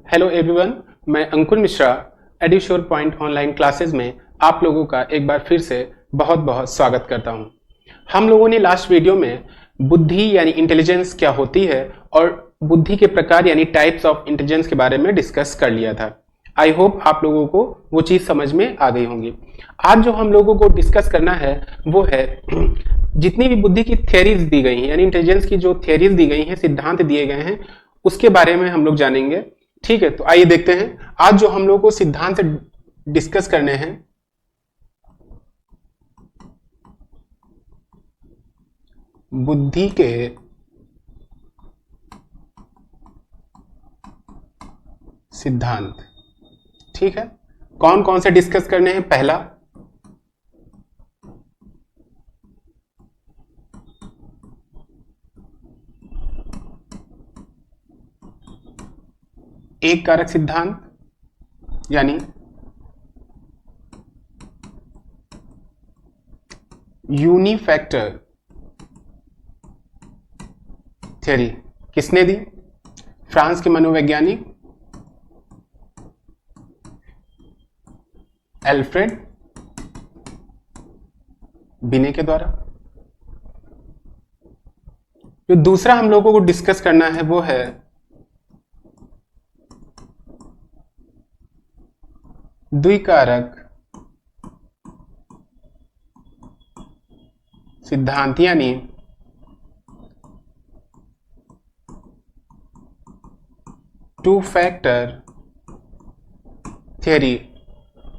Hello everyone, मैं अंकुर Mishra एड्यूश्योर point online classes में आप लोगों का एक बार फिर से बहुत बहुत स्वागत करता हूं। हम लोगों ने लास्ट वीडियो में बुद्धि यानी इंटेलिजेंस क्या होती है और बुद्धि के प्रकार यानी टाइप्स ऑफ इंटेलिजेंस के बारे में डिस्कस कर लिया था। आई होप आप लोगों को वो चीज समझ में आ गई होंगी। आज जो हम लोगों को डिस्कस करना है वो है जितनी भी बुद्धि की थियरीज दी गई हैं यानी इंटेलिजेंस की जो थियरीज दी गई हैं, सिद्धांत दिए गए हैं, उसके बारे में हम लोग जानेंगे। ठीक है, तो आइए देखते हैं आज जो हम लोग को सिद्धांत डिस्कस करने हैं। बुद्धि के सिद्धांत, ठीक है, कौन कौन से डिस्कस करने हैं। पहला, एक कारक सिद्धांत यानी यूनिफैक्टर थ्योरी। किसने दी? फ्रांस के मनोवैज्ञानिक एल्फ्रेड बिने के द्वारा। जो दूसरा हम लोगों को डिस्कस करना है वो है द्विकारक सिद्धांत यानी टू फैक्टर थ्योरी।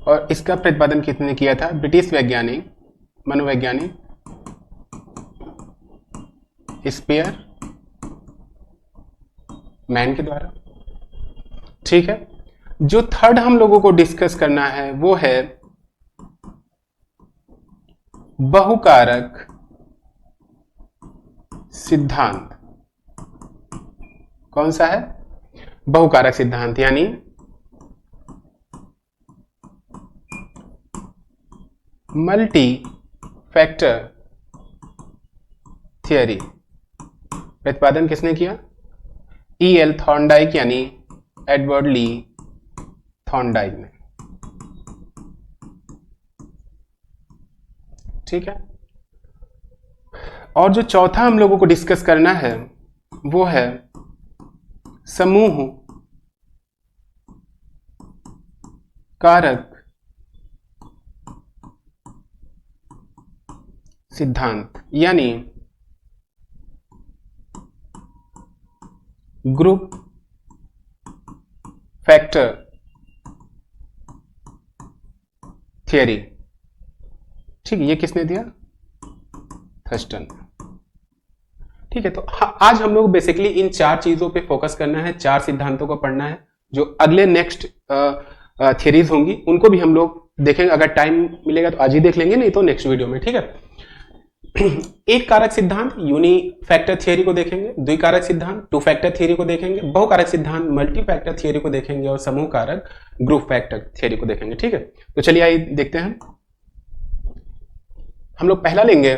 और इसका प्रतिपादन किसने किया था? ब्रिटिश वैज्ञानिक मनोवैज्ञानिक स्पेयर मैन के द्वारा। ठीक है, जो थर्ड हम लोगों को डिस्कस करना है वो है बहुकारक सिद्धांत। कौन सा है? बहुकारक सिद्धांत यानी मल्टी फैक्टर थियरी। प्रतिपादन किसने किया? E.L. थॉर्नडाइक यानी एडवर्ड ली थॉर्नडाइक ने। ठीक है, और जो चौथा हम लोगों को डिस्कस करना है वो है समूह कारक सिद्धांत यानी ग्रुप फैक्टर थियरी। ठीक है, ये किसने दिया? थर्स्टन। ठीक है, तो आज हम लोग बेसिकली इन चार चीजों पे फोकस करना है, चार सिद्धांतों को पढ़ना है। जो अगले नेक्स्ट थियरीज होंगी उनको भी हम लोग देखेंगे। अगर टाइम मिलेगा तो आज ही देख लेंगे, नहीं तो नेक्स्ट वीडियो में। ठीक है, एक कारक सिद्धांत यूनि फैक्टर थियरी को देखेंगे, द्विकारक सिद्धांत टू फैक्टर थियरी को देखेंगे, बहुकारक सिद्धांत मल्टी फैक्टर थियरी को देखेंगे और समूह कारक ग्रुप फैक्टर थियरी को देखेंगे। ठीक है, तो चलिए आइए देखते हैं। हम लोग पहला लेंगे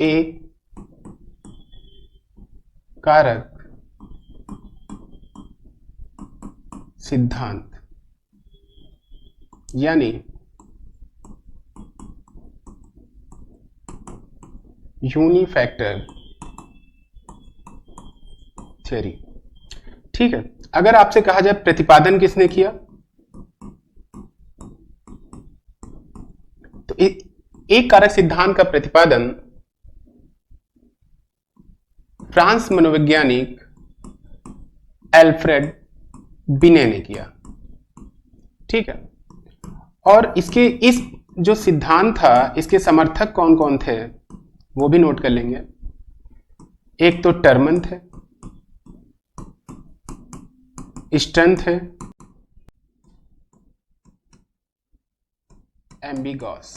एक कारक सिद्धांत यानी यूनिफैक्टर थ्योरी। ठीक है, अगर आपसे कहा जाए प्रतिपादन किसने किया, तो एक कारक सिद्धांत का प्रतिपादन फ्रांस मनोवैज्ञानिक एल्फ्रेड बिने ने किया। ठीक है, और इसके इस जो सिद्धांत था इसके समर्थक कौन कौन थे वो भी नोट कर लेंगे। एक तो टर्मन थे, स्टर्न थे, एम्बिगॉस।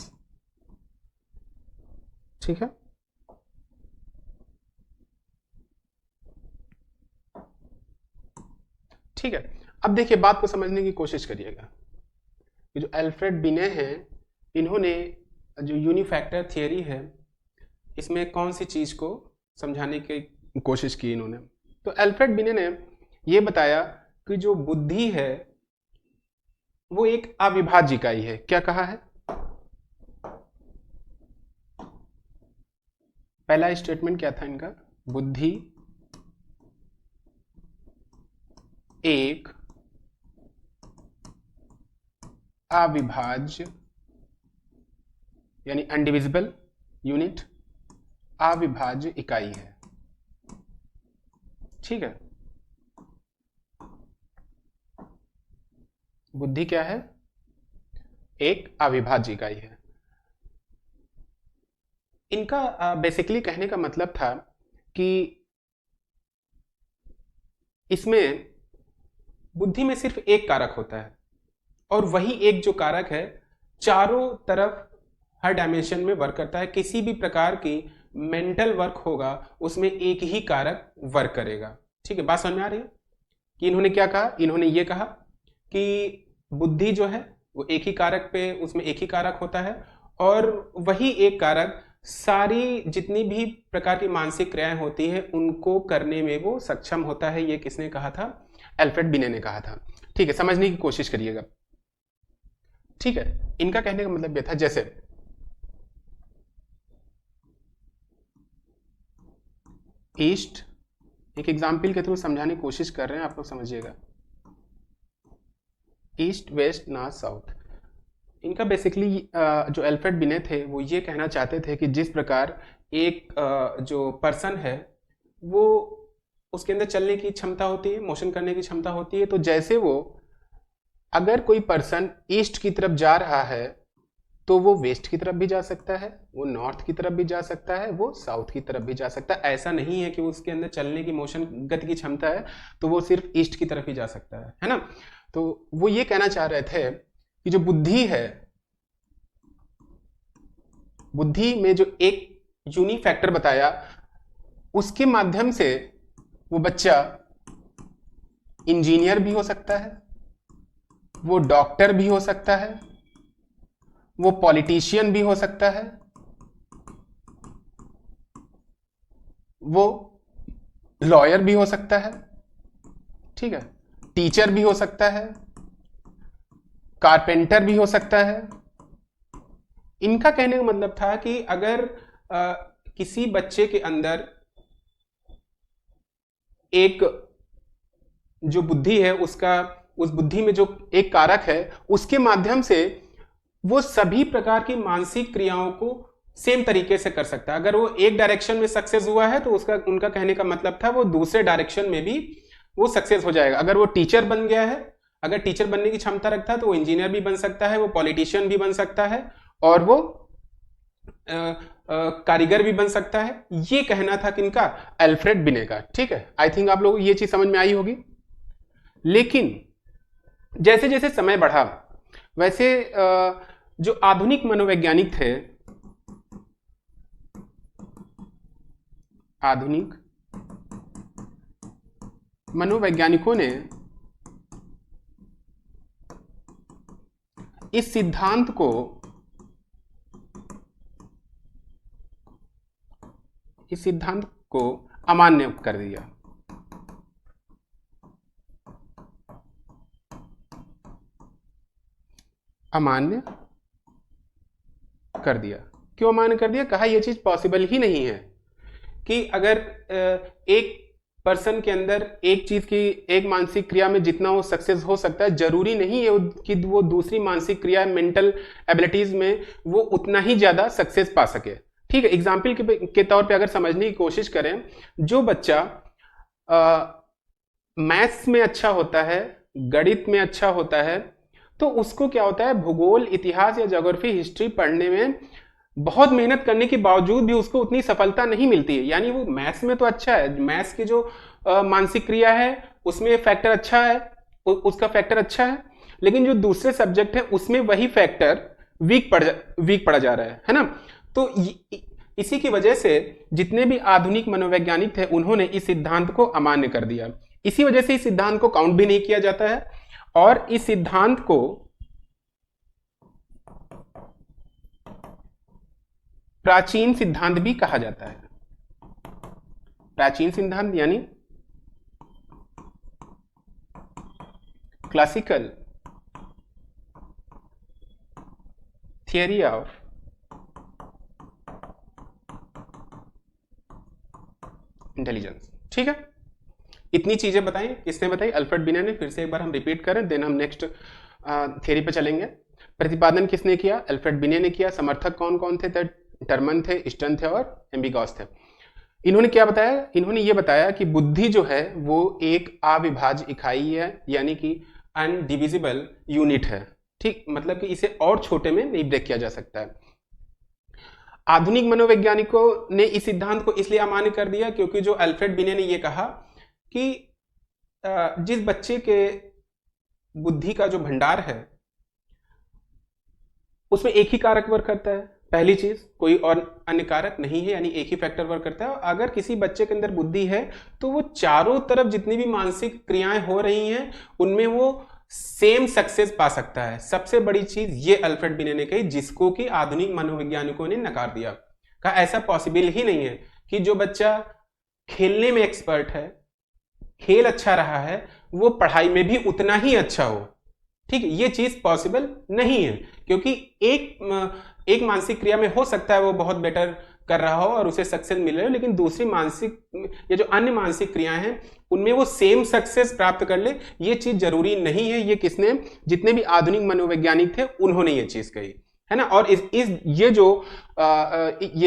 ठीक है, ठीक है, अब देखिए बात को समझने की कोशिश करिएगा। ये जो एल्फ्रेड बिने हैं इन्होंने जो यूनिफैक्टर थियरी है इसमें कौन सी चीज को समझाने की कोशिश की इन्होंने? तो अल्फ्रेड बिने ने यह बताया कि जो बुद्धि है वो एक अविभाज्य इकाई है। क्या कहा है? पहला स्टेटमेंट क्या था इनका? बुद्धि एक अविभाज्य यानी अनडिविजिबल यूनिट, अविभाज्य इकाई है। ठीक है, बुद्धि क्या है? एक अविभाज्य इकाई है। इनका बेसिकली कहने का मतलब था कि इसमें बुद्धि में सिर्फ एक कारक होता है और वही एक जो कारक है चारों तरफ हर डायमेंशन में वर्क करता है। किसी भी प्रकार की मेंटल वर्क होगा उसमें एक ही कारक वर्क करेगा। ठीक है, बात समझ में आ रही है कि इन्होंने क्या कहा? इन्होंने ये कहा कि बुद्धि जो है वो एक ही कारक पे, उसमें एक ही कारक होता है और वही एक कारक सारी जितनी भी प्रकार की मानसिक क्रियाएं होती है उनको करने में वो सक्षम होता है। ये किसने कहा था? अल्फ्रेड बिने ने कहा था। ठीक है, समझने की कोशिश करिएगा। ठीक है, इनका कहने का मतलब यह था, जैसे ईस्ट, एक एग्जाम्पल के थ्रू समझाने की कोशिश कर रहे हैं, आप लोग समझिएगा। East, west, north, south. इनका बेसिकली जो अल्फ्रेड बिने थे वो ये कहना चाहते थे कि जिस प्रकार एक जो पर्सन है वो उसके अंदर चलने की क्षमता होती है, मोशन करने की क्षमता होती है, तो जैसे वो अगर कोई पर्सन ईस्ट की तरफ जा रहा है तो वो वेस्ट की तरफ भी जा सकता है, वो नॉर्थ की तरफ भी जा सकता है, वो साउथ की तरफ भी जा सकता है। ऐसा नहीं है कि उसके अंदर चलने की मोशन गति की क्षमता है तो वो सिर्फ ईस्ट की तरफ ही जा सकता है ना। तो वो ये कहना चाह रहे थे कि जो बुद्धि है, बुद्धि में जो एक यूनिक फैक्टर बताया उसके माध्यम से वो बच्चा इंजीनियर भी हो सकता है, वो डॉक्टर भी हो सकता है, वो पॉलिटिशियन भी हो सकता है, वो लॉयर भी हो सकता है, ठीक है, टीचर भी हो सकता है, कारपेंटर भी हो सकता है। इनका कहने का मतलब था कि अगर किसी बच्चे के अंदर एक जो बुद्धि है उसका, उस बुद्धि में जो एक कारक है उसके माध्यम से वो सभी प्रकार की मानसिक क्रियाओं को सेम तरीके से कर सकता है। अगर वो एक डायरेक्शन में सक्सेस हुआ है तो उसका, उनका कहने का मतलब था वो दूसरे डायरेक्शन में भी वो सक्सेस हो जाएगा। अगर वो टीचर बन गया है, अगर टीचर बनने की क्षमता रखता है तो वो इंजीनियर भी बन सकता है, वो पॉलिटिशियन भी बन सकता है और वो कारीगर भी बन सकता है। ये कहना था किनका? अल्फ्रेड बिने का। ठीक है, आई थिंक आप लोगों को ये चीज समझ में आई होगी। लेकिन जैसे जैसे समय बढ़ा वैसे जो आधुनिक मनोवैज्ञानिक थे, आधुनिक मनोवैज्ञानिकों ने इस सिद्धांत को अमान्य कर दिया। अमान्य कर दिया। क्यों अमान्य कर दिया? कहा यह चीज पॉसिबल ही नहीं है कि अगर एक पर्सन के अंदर एक चीज की, एक मानसिक क्रिया में जितना वो सक्सेस हो सकता है, जरूरी नहीं है कि वो दूसरी मानसिक क्रिया, मेंटल एबिलिटीज में वो उतना ही ज्यादा सक्सेस पा सके। ठीक है, एग्जाम्पल के तौर पे अगर समझने की कोशिश करें, जो बच्चा मैथ्स में अच्छा होता है, गणित में अच्छा होता है, तो उसको क्या होता है, भूगोल, इतिहास या ज्योग्राफी, हिस्ट्री पढ़ने में बहुत मेहनत करने के बावजूद भी उसको उतनी सफलता नहीं मिलती है। यानी वो मैथ्स में तो अच्छा है, मैथ्स की जो मानसिक क्रिया है उसमें फैक्टर अच्छा है, उसका फैक्टर अच्छा है, लेकिन जो दूसरे सब्जेक्ट है उसमें वही फैक्टर वीक पड़ा जा रहा है ना। तो इसी की वजह से जितने भी आधुनिक मनोवैज्ञानिक थे उन्होंने इस सिद्धांत को अमान्य कर दिया। इसी वजह से इस सिद्धांत को काउंट भी नहीं किया जाता है और इस सिद्धांत को प्राचीन सिद्धांत भी कहा जाता है। प्राचीन सिद्धांत यानी क्लासिकल थियरी ऑफ इंटेलिजेंस। ठीक है, इतनी चीजें बताई, किसने बताई? अल्फ्रेड बिने ने। फिर से एक बार हम रिपीट करें, देन हम नेक्स्ट थियरी पे चलेंगे। प्रतिपादन किसने किया? अल्फ्रेड बिने ने किया। समर्थक कौन कौन थे? टर्मन थे, स्टर्न थे और एम्बिगॉस थे। इन्होंने क्या बताया? इन्होंने ये बताया कि बुद्धि जो है वो एक अविभाज्य इकाई है, यानी कि अनडिविजिबल यूनिट है। ठीक, मतलब कि इसे और छोटे में नहीं ब्रेक किया जा सकता है। आधुनिक मनोवैज्ञानिकों ने इस सिद्धांत को इसलिए अमान्य कर दिया क्योंकि जो अल्फ्रेड बिने ने ये कहा कि जिस बच्चे के बुद्धि का जो भंडार है उसमें एक ही कारक वर्क करता है, पहली चीज, कोई और अन्य कारक नहीं है, यानी एक ही फैक्टर वर्क करता है। अगर किसी बच्चे के अंदर बुद्धि है तो वो चारों तरफ जितनी भी मानसिक क्रियाएं हो रही हैं उनमें वो सेम सक्सेस पा सकता है। सबसे बड़ी चीज ये अल्फ्रेड बिने ने कही, जिसको कि आधुनिक मनोवैज्ञानिकों ने नकार दिया। कहा ऐसा पॉसिबल ही नहीं है कि जो बच्चा खेलने में एक्सपर्ट है, खेल अच्छा रहा है, वो पढ़ाई में भी उतना ही अच्छा हो। ठीक है, ये चीज पॉसिबल नहीं है, क्योंकि एक मानसिक क्रिया में हो सकता है वो बहुत बेटर कर रहा हो और उसे सक्सेस मिल रही हो, लेकिन दूसरी मानसिक या जो अन्य मानसिक क्रियाएं हैं उनमें वो सेम सक्सेस प्राप्त कर ले, ये चीज जरूरी नहीं है। ये किसने? जितने भी आधुनिक मनोवैज्ञानिक थे उन्होंने ये चीज कही है ना। और ये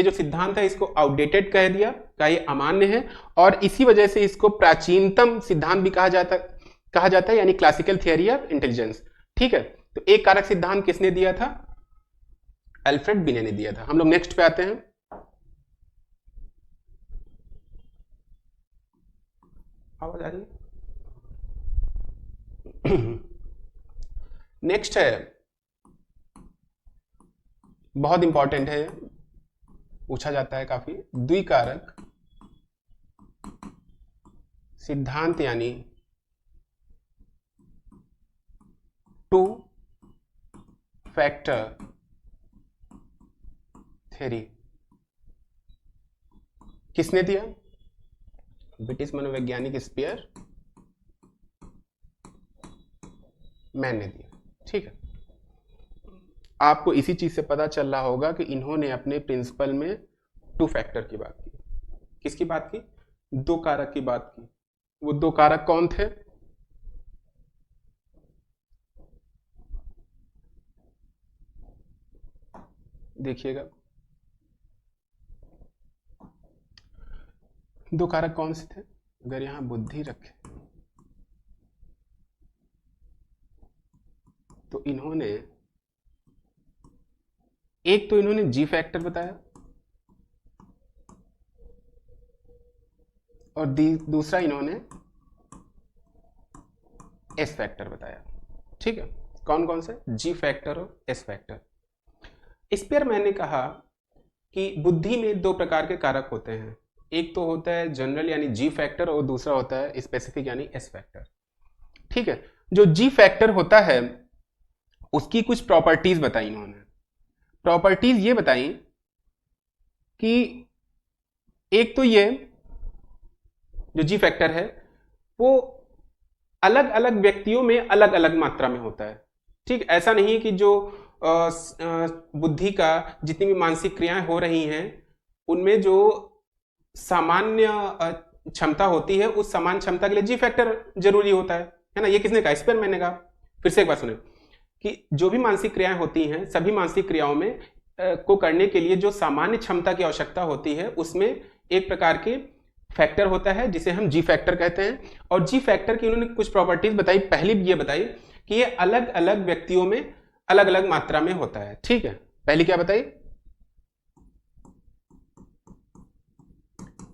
जो सिद्धांत है इसको आउटडेटेड कह दिया, का ये अमान्य है, और इसी वजह से इसको प्राचीनतम सिद्धांत भी कहा जाता है, यानी क्लासिकल थियरी ऑफ इंटेलिजेंस। ठीक है, तो एक कारक सिद्धांत किसने दिया था? अल्फ्रेड बिने ने दिया था। हम लोग नेक्स्ट पे आते हैं। आवाज आ रही है? नेक्स्ट है, बहुत इंपॉर्टेंट है, पूछा जाता है काफी, द्विकारक सिद्धांत यानी टू फैक्टर थ्योरी। किसने दिया? ब्रिटिश मनोवैज्ञानिक स्पीयर मैन ने दिया। ठीक है, आपको इसी चीज से पता चल रहा होगा कि इन्होंने अपने प्रिंसिपल में टू फैक्टर की बात की। किसकी बात की? दो कारक की बात की। वो दो कारक कौन थे? देखिएगा, दो कारक कौन से थे? अगर यहां बुद्धि रखे तो इन्होंने जी फैक्टर बताया और दूसरा इन्होंने एस फैक्टर बताया। ठीक है, कौन कौन से? जी फैक्टर और एस फैक्टर। स्पीयर मैन ने कहा कि बुद्धि में दो प्रकार के कारक होते हैं, एक तो होता है जनरल यानी जी फैक्टर और दूसरा होता है स्पेसिफिक यानी एस फैक्टर। ठीक है, जो जी फैक्टर होता है उसकी कुछ प्रॉपर्टीज बताई इन्होंने। प्रॉपर्टीज ये बताई कि एक तो ये जो जी फैक्टर है वो अलग अलग व्यक्तियों में अलग अलग मात्रा में होता है। ठीक, ऐसा नहीं है कि जो बुद्धि का जितनी भी मानसिक क्रियाएं हो रही हैं उनमें जो सामान्य क्षमता होती है उस समान क्षमता के लिए जी फैक्टर जरूरी होता है ना। ये किसने कहा? स्पीयर मैन ने कहा। फिर से एक बार सुने कि जो भी मानसिक क्रियाएं होती हैं सभी मानसिक क्रियाओं में को करने के लिए जो सामान्य क्षमता की आवश्यकता होती है उसमें एक प्रकार के फैक्टर होता है जिसे हम जी फैक्टर कहते हैं। और जी फैक्टर की उन्होंने कुछ प्रॉपर्टीज बताई। पहली ये बताई कि ये अलग अलग व्यक्तियों में अलग अलग मात्रा में होता है। ठीक है, पहली क्या बताई?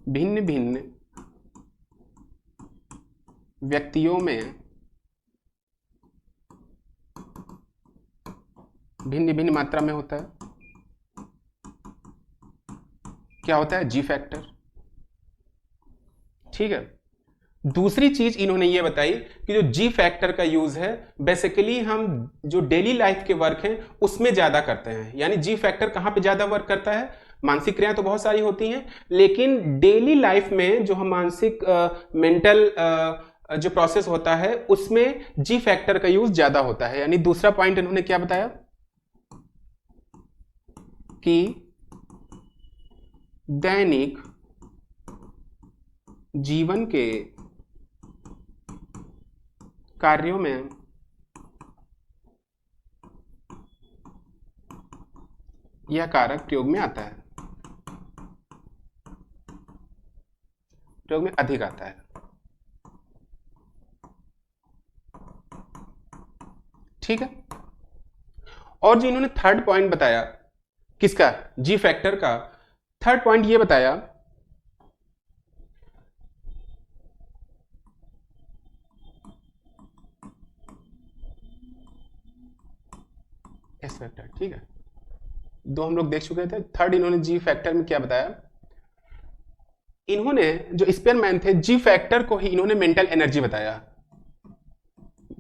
भिन्न भिन्न व्यक्तियों में भिन्न भिन्न मात्रा में होता है। क्या होता है? जी फैक्टर। ठीक है, दूसरी चीज इन्होंने ये बताई कि जो जी फैक्टर का यूज है बेसिकली हम जो डेली लाइफ के वर्क हैं उसमें ज्यादा करते हैं। यानी जी फैक्टर कहां पे ज्यादा वर्क करता है? मानसिक क्रियाएं तो बहुत सारी होती हैं लेकिन डेली लाइफ में जो हम मानसिक मेंटल जो प्रोसेस होता है उसमें जी फैक्टर का यूज ज्यादा होता है। यानी दूसरा पॉइंट इन्होंने क्या बताया कि दैनिक जीवन के कार्यों में यह कारक प्रयोग में आता है, प्रयोग में अधिक आता है। ठीक है। और जो इन्होंने थर्ड पॉइंट बताया किसका, जी फैक्टर का, थर्ड पॉइंट ये बताया एस फैक्टर। ठीक है, दो हम लोग देख चुके थे। थर्ड इन्होंने जी फैक्टर में क्या बताया, इन्होंने जो स्पेयरमैन थे जी फैक्टर को ही इन्होंने मेंटल एनर्जी बताया।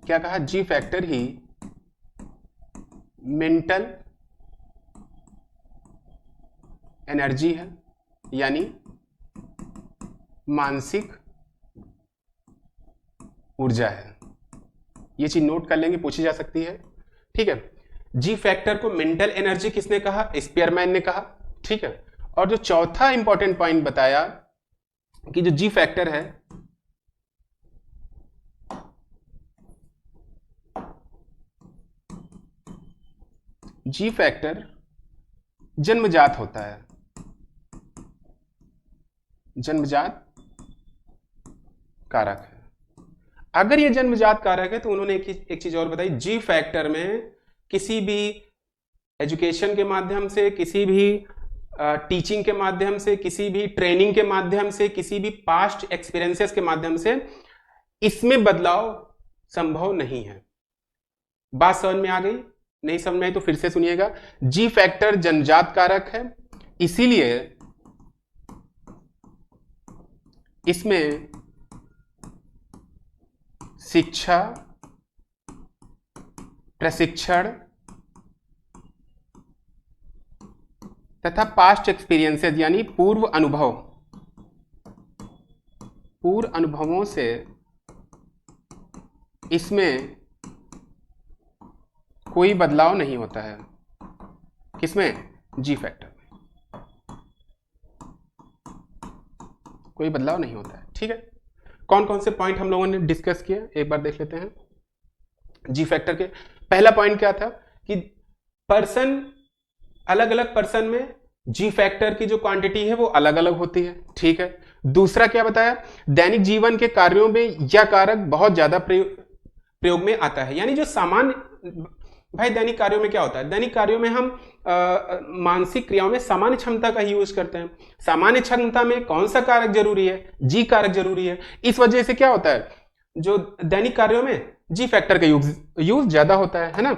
क्या कहा, जी फैक्टर ही मेंटल एनर्जी है, यानी मानसिक ऊर्जा है। ये चीज नोट कर लेंगे, पूछी जा सकती है। ठीक है, जी फैक्टर को मेंटल एनर्जी किसने कहा, स्पेयरमैन ने कहा। ठीक है, और जो चौथा इंपॉर्टेंट पॉइंट बताया कि जो जी फैक्टर है जी फैक्टर जन्मजात होता है, जन्मजात कारक है। अगर ये जन्मजात कारक है तो उन्होंने एक चीज और बताई, जी फैक्टर में किसी भी एजुकेशन के माध्यम से, किसी भी टीचिंग के माध्यम से, किसी भी ट्रेनिंग के माध्यम से, किसी भी पास्ट एक्सपीरियंसेस के माध्यम से इसमें बदलाव संभव नहीं है। बात समझ में आ गई? नहीं समझ में आई तो फिर से सुनिएगा। जी फैक्टर जन्मजात कारक है, इसीलिए इसमें शिक्षा, प्रशिक्षण तथा पास्ट एक्सपीरियंसेस यानी पूर्व अनुभवों से इसमें कोई बदलाव नहीं होता है। किसमें? जी फैक्टर में कोई बदलाव नहीं होता है। ठीक है, कौन कौन से पॉइंट हम लोगों ने डिस्कस किए एक बार देख लेते हैं। जी फैक्टर के पहला पॉइंट क्या था कि पर्सन, अलग अलग पर्सन में जी फैक्टर की जो क्वांटिटी है वो अलग अलग होती है। ठीक है, दूसरा क्या बताया, दैनिक जीवन के कार्यों में यह कारक बहुत ज्यादा प्रयोग में आता है। यानी जो सामान्य, भाई दैनिक कार्यों में क्या होता है, दैनिक कार्यों में हम मानसिक क्रियाओं में सामान्य क्षमता का ही यूज करते हैं। सामान्य क्षमता में कौन सा कारक जरूरी है, जी कारक जरूरी है। इस वजह से क्या होता है, जो दैनिक कार्यों में जी फैक्टर का यूज ज्यादा होता है ना।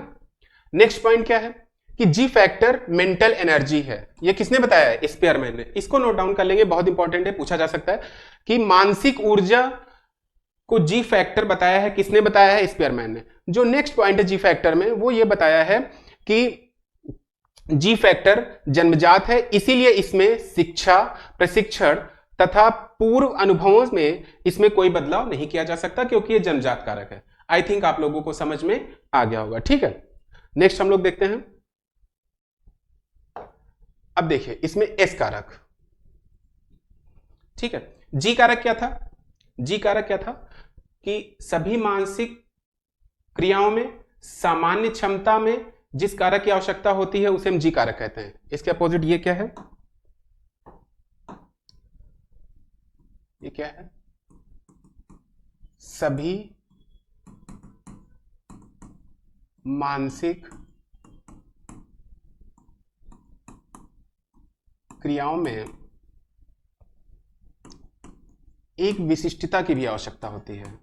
नेक्स्ट पॉइंट क्या है कि जी फैक्टर मेंटल एनर्जी है। ये किसने बताया है, स्पेयरमैन ने। इसको नोट डाउन कर लेंगे, बहुत इंपॉर्टेंट है, पूछा जा सकता है कि मानसिक ऊर्जा को जी फैक्टर बताया है, किसने बताया है, स्पेयरमैन ने। जो नेक्स्ट पॉइंट है जी फैक्टर में वो ये बताया है कि जी फैक्टर जन्मजात है, इसीलिए इसमें शिक्षा, प्रशिक्षण तथा पूर्व अनुभवों में इसमें कोई बदलाव नहीं किया जा सकता क्योंकि ये जन्मजात कारक है। आई थिंक आप लोगों को समझ में आ गया होगा। ठीक है, नेक्स्ट हम लोग देखते हैं। अब देखिए इसमें एस कारक। ठीक है, जी कारक क्या था, जी कारक क्या था कि सभी मानसिक क्रियाओं में सामान्य क्षमता में जिस कारक की आवश्यकता होती है उसे हम जी कारक कहते हैं। इसके अपोजिट ये क्या है, ये क्या है, सभी मानसिक क्रियाओं में एक विशिष्टता की भी आवश्यकता होती है।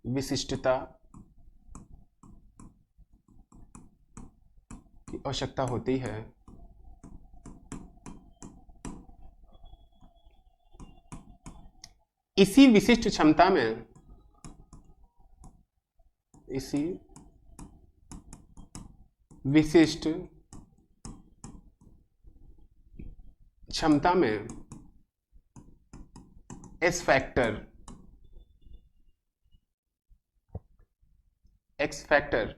विशिष्टता की आवश्यकता होती है। इसी विशिष्ट क्षमता में, इसी विशिष्ट क्षमता में एस फैक्टर, एक्स फैक्टर,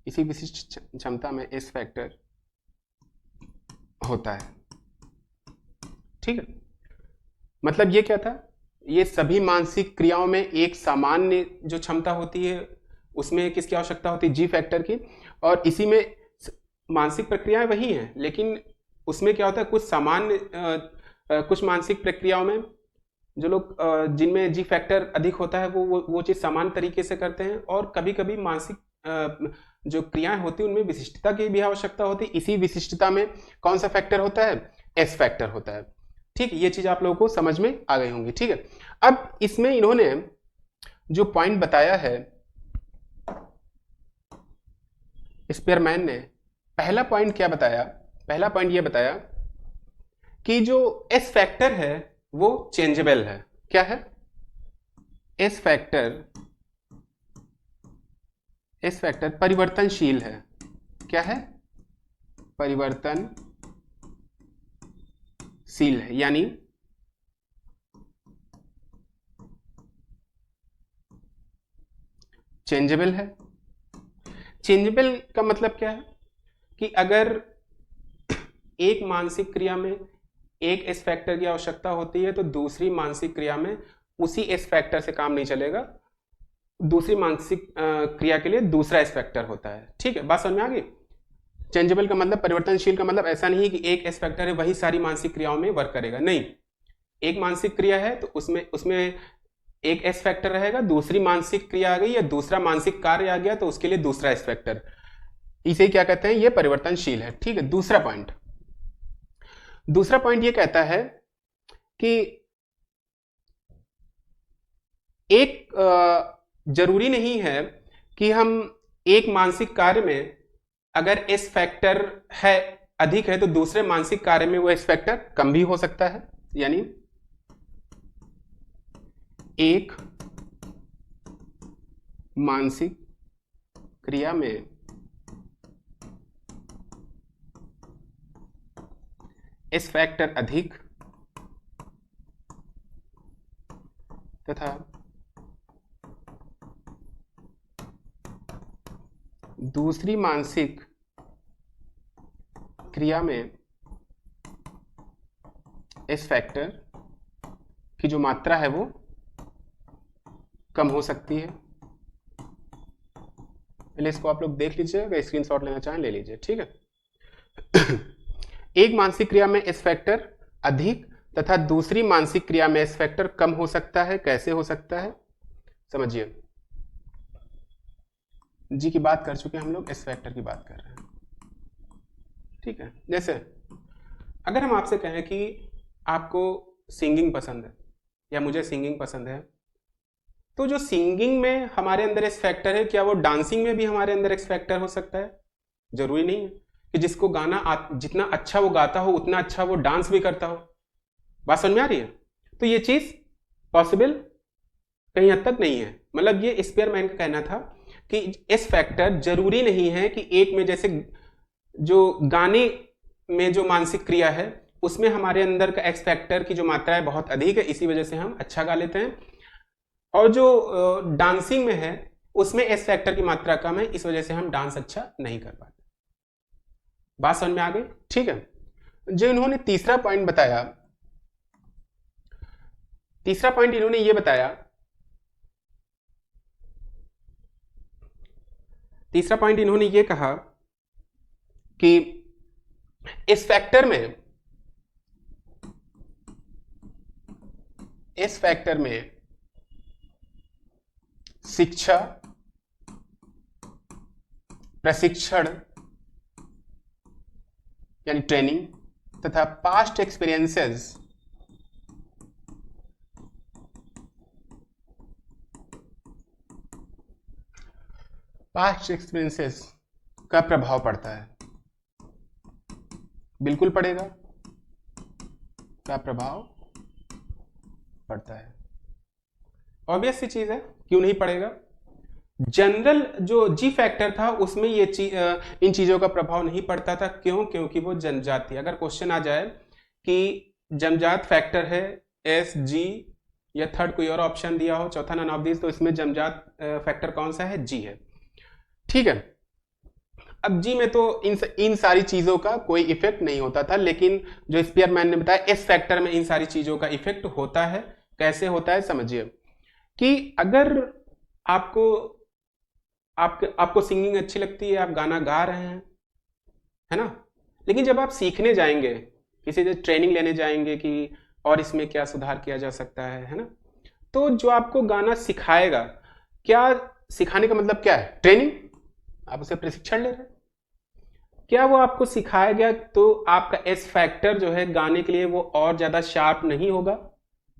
इसी विशिष्ट क्षमता में एस फैक्टर होता है। ठीक है, मतलब ये क्या था, ये सभी मानसिक क्रियाओं में एक सामान्य जो क्षमता होती है उसमें किसकी आवश्यकता होती है, जी फैक्टर की। और इसी में मानसिक प्रक्रियाएं वही हैं, लेकिन उसमें क्या होता है, कुछ सामान्य कुछ मानसिक प्रक्रियाओं में जो लोग जिनमें जी फैक्टर अधिक होता है वो चीज समान तरीके से करते हैं, और कभी कभी मानसिक जो क्रियाएं होती है उनमें विशिष्टता की भी आवश्यकता होती है। इसी विशिष्टता में कौन सा फैक्टर होता है, एस फैक्टर होता है। ठीक है, ये चीज आप लोगों को समझ में आ गई होंगी। ठीक है, अब इसमें इन्होंने जो पॉइंट बताया है स्पीयरमैन ने, पहला पॉइंट क्या बताया, पहला पॉइंट ये बताया कि जो एस फैक्टर है वो चेंजेबल है। क्या है, एस फैक्टर, एस फैक्टर परिवर्तनशील है। क्या है, परिवर्तनशील है, यानी चेंजेबल है। चेंजेबल का मतलब क्या है कि अगर एक मानसिक क्रिया में एक एस फैक्टर की आवश्यकता होती है तो दूसरी मानसिक क्रिया में उसी एस फैक्टर से काम नहीं चलेगा, दूसरी मानसिक क्रिया के लिए दूसरा एस फैक्टर होता है। ठीक है, बात समझ में आ गई। चेंजेबल का मतलब, परिवर्तनशील का मतलब ऐसा नहीं है कि एक एस फैक्टर है वही सारी मानसिक क्रियाओं में वर्क करेगा, नहीं। एक मानसिक क्रिया है तो उसमें एक एस फैक्टर रहेगा, दूसरी मानसिक क्रिया आ गई या दूसरा मानसिक कार्य आ गया तो उसके लिए दूसरा एस फैक्टर, इसे क्या कहते हैं, ये परिवर्तनशील है। ठीक है, दूसरा पॉइंट ये कहता है कि एक जरूरी नहीं है कि हम एक मानसिक कार्य में अगर एस फैक्टर है अधिक है तो दूसरे मानसिक कार्य में वो एस फैक्टर कम भी हो सकता है। यानी एक मानसिक क्रिया में एस फैक्टर अधिक तथा दूसरी मानसिक क्रिया में एस फैक्टर की जो मात्रा है वो कम हो सकती है। पहले इसको आप लोग देख लीजिए, अगर स्क्रीनशॉट लेना चाहें ले लीजिए। ठीक है एक मानसिक क्रिया में एस फैक्टर अधिक तथा दूसरी मानसिक क्रिया में एस फैक्टर कम हो सकता है। कैसे हो सकता है समझिए, जी की बात कर चुके हैं हम लोग, एस फैक्टर की बात कर रहे हैं। ठीक है, जैसे अगर हम आपसे कहें कि आपको सिंगिंग पसंद है या मुझे सिंगिंग पसंद है, तो जो सिंगिंग में हमारे अंदर एस फैक्टर है, क्या वो डांसिंग में भी हमारे अंदर एस फैक्टर हो सकता है? जरूरी नहीं है कि जिसको गाना जितना अच्छा वो गाता हो उतना अच्छा वो डांस भी करता हो। बात समझ में आ रही है? तो ये चीज पॉसिबल कहीं हद तक नहीं है। मतलब ये स्पीयरमैन का कहना था कि एस फैक्टर जरूरी नहीं है कि एक में, जैसे जो गाने में जो मानसिक क्रिया है उसमें हमारे अंदर का एक्स फैक्टर की जो मात्रा है बहुत अधिक है, इसी वजह से हम अच्छा गा लेते हैं, और जो डांसिंग में है उसमें एस फैक्टर की मात्रा कम है, इस वजह से हम डांस अच्छा नहीं कर पाते। बात समझ में आ गई? ठीक है, जो इन्होंने तीसरा पॉइंट बताया, तीसरा पॉइंट इन्होंने ये बताया, तीसरा पॉइंट इन्होंने ये कहा कि इस फैक्टर में, इस फैक्टर में शिक्षा, प्रशिक्षण यानी ट्रेनिंग तथा पास्ट एक्सपीरियंसेस का प्रभाव पड़ता है। बिल्कुल पड़ेगा, का प्रभाव पड़ता है। ऑब्वियस सी चीज है, क्यों नहीं पड़ेगा। जनरल जो जी फैक्टर था उसमें ये इन चीजों का प्रभाव नहीं पड़ता था। क्यों? क्योंकि वो जनजाति। अगर क्वेश्चन आ जाए कि जमजात फैक्टर है एस जी, या थर्ड कोई और ऑप्शन दिया हो, चौथा नन ऑफ दिस, तो इसमें जमजात फैक्टर कौन सा है? जी है। ठीक है, अब जी में तो इन सारी चीजों का कोई इफेक्ट नहीं होता था, लेकिन जो स्पीयरमैन ने बताया एस फैक्टर में इन सारी चीजों का इफेक्ट होता है। कैसे होता है समझिए, कि अगर आपको सिंगिंग अच्छी लगती है, आप गाना गा रहे हैं, है ना, लेकिन जब आप सीखने जाएंगे, किसी से ट्रेनिंग लेने जाएंगे कि और इसमें क्या सुधार किया जा सकता है ना, तो जो आपको गाना सिखाएगा, क्या सिखाने का मतलब क्या है? ट्रेनिंग, आप उसे प्रशिक्षण ले रहे हैं, क्या वो आपको सिखाया गया तो आपका एस फैक्टर जो है गाने के लिए वो और ज्यादा शार्प नहीं होगा?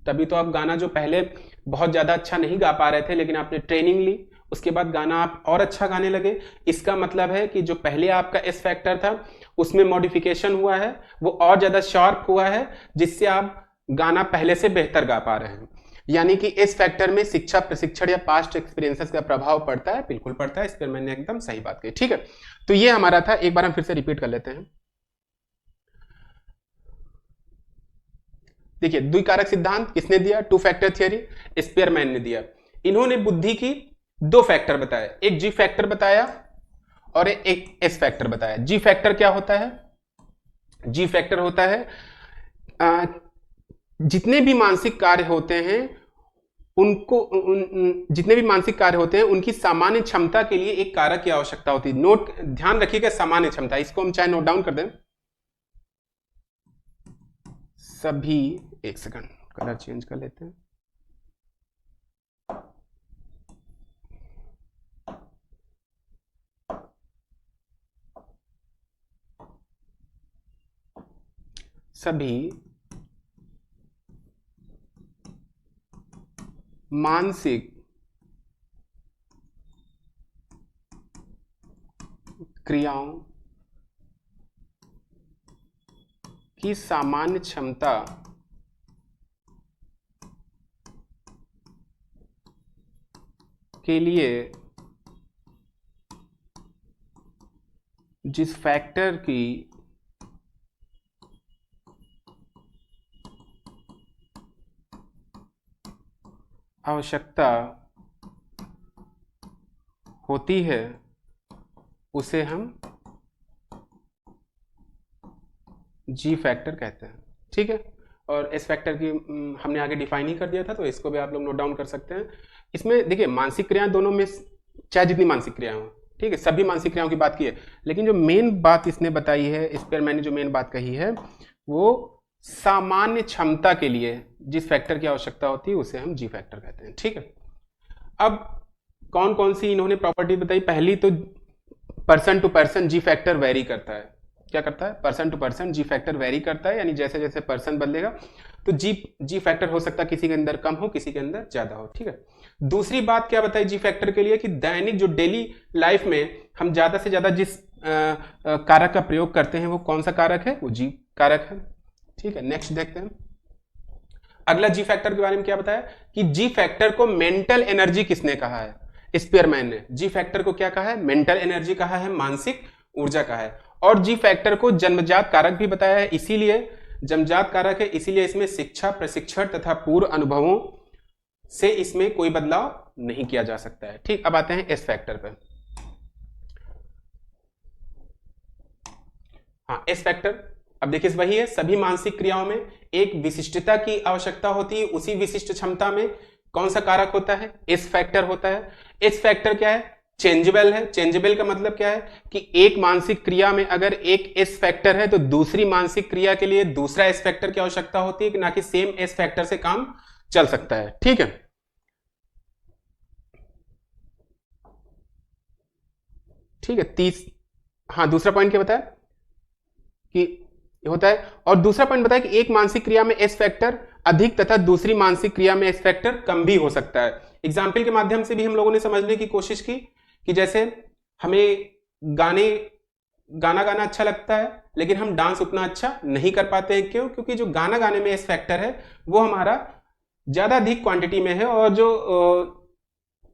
तभी तो आप गाना जो पहले बहुत ज्यादा अच्छा नहीं गा पा रहे थे, लेकिन आपने ट्रेनिंग ली, उसके बाद गाना आप और अच्छा गाने लगे। इसका मतलब है कि जो पहले आपका एस फैक्टर था उसमें मॉडिफिकेशन हुआ है, वो और ज्यादा शार्प हुआ है, जिससे आप गाना पहले से बेहतर गा पा रहे हैं। यानी कि इस फैक्टर में शिक्षा, प्रशिक्षण या पास्ट एक्सपीरियंसेस का प्रभाव पड़ता है, बिल्कुल पड़ता है। इस पर मैंने एकदम सही बात कही। ठीक है, तो ये हमारा था, एक बार हम फिर से रिपीट कर लेते हैं। देखिए, द्विकारक सिद्धांत किसने दिया? टू फैक्टर थियरी, स्पीयरमैन ने दिया। इन्होंने बुद्धि की दो फैक्टर बताए, एक जी फैक्टर बताया और एक एस फैक्टर बताया। जी फैक्टर क्या होता है? जी फैक्टर होता है जितने भी मानसिक कार्य होते हैं जितने भी मानसिक कार्य होते हैं उनकी सामान्य क्षमता के लिए एक कारक की आवश्यकता होती है। नोट, ध्यान रखिएगा, सामान्य क्षमता, इसको हम चाहे नोट डाउन कर दें सभी। एक सेकंड, कलर चेंज कर लेते हैं। सभी मानसिक क्रियाओं की सामान्य क्षमता के लिए जिस फैक्टर की आवश्यकता होती है उसे हम जी फैक्टर कहते हैं। ठीक है, और इस फैक्टर की हमने आगे डिफाइन ही कर दिया था, तो इसको भी आप लोग नोट डाउन कर सकते हैं। इसमें देखिए, मानसिक क्रियाएं दोनों में चाहे जितनी मानसिक क्रियाएं हो, ठीक है, सभी मानसिक क्रियाओं की बात की है, लेकिन जो मेन बात इसने बताई है, इस पर मैंने जो मेन बात कही है, वो सामान्य क्षमता के लिए जिस फैक्टर की आवश्यकता होती है उसे हम जी फैक्टर कहते हैं। ठीक है, अब कौन कौन सी इन्होंने प्रॉपर्टी बताई? पहली तो person to person G factor vary करता है। क्या करता है? Person to person G factor vary करता है, यानी जैसे जैसे पर्सन बदलेगा तो जी फैक्टर हो सकता है किसी के अंदर कम हो, किसी के अंदर ज्यादा हो। ठीक है, दूसरी बात क्या बताई जी फैक्टर के लिए? कि दैनिक जो डेली लाइफ में हम ज्यादा से ज्यादा जिस कारक का प्रयोग करते हैं वो कौन सा कारक है? वो जी कारक है। ठीक है, नेक्स्ट देखते हैं। अगला जी फैक्टर के बारे में क्या बताया? कि जी फैक्टर को मेंटल एनर्जी किसने कहा है? स्पीयरमैन ने जी फैक्टर को क्या कहा है? मेंटल एनर्जी कहा है, मानसिक ऊर्जा कहा है। और जी फैक्टर को जन्मजात कारक भी बताया है, इसीलिए जन्मजात कारक है, इसीलिए इसमें शिक्षा, प्रशिक्षण तथा पूर्व अनुभवों से इसमें कोई बदलाव नहीं किया जा सकता है। ठीक, अब आते हैं एस फैक्टर पे। हाँ, एस फैक्टर, अब देखिए वही है, सभी मानसिक क्रियाओं में एक विशिष्टता की आवश्यकता होती है, उसी विशिष्ट क्षमता में कौन सा कारक होता है? एस फैक्टर होता है। एस फैक्टर क्या है? चेंजेबल है। चेंजेबल का मतलब क्या है? कि एक मानसिक क्रिया में अगर एक एस फैक्टर है तो दूसरी मानसिक क्रिया के लिए दूसरा एस फैक्टर की आवश्यकता होती है, कि ना कि सेम एस फैक्टर से काम चल सकता है। ठीक है, ठीक है। हाँ, दूसरा पॉइंट क्या बताया? कि होता है, और दूसरा पॉइंट बताया कि एक मानसिक क्रिया में एस फैक्टर अधिक तथा दूसरी मानसिक क्रिया में एस फैक्टर कम भी हो सकता है। एग्जाम्पल के माध्यम से भी हम लोगों ने समझने की कोशिश की कि जैसे हमें गाना गाना अच्छा लगता है, लेकिन हम डांस उतना अच्छा नहीं कर पाते हैं। क्यों? क्योंकि जो गाना गाने में एस फैक्टर है वो हमारा ज्यादा अधिक क्वांटिटी में है, और जो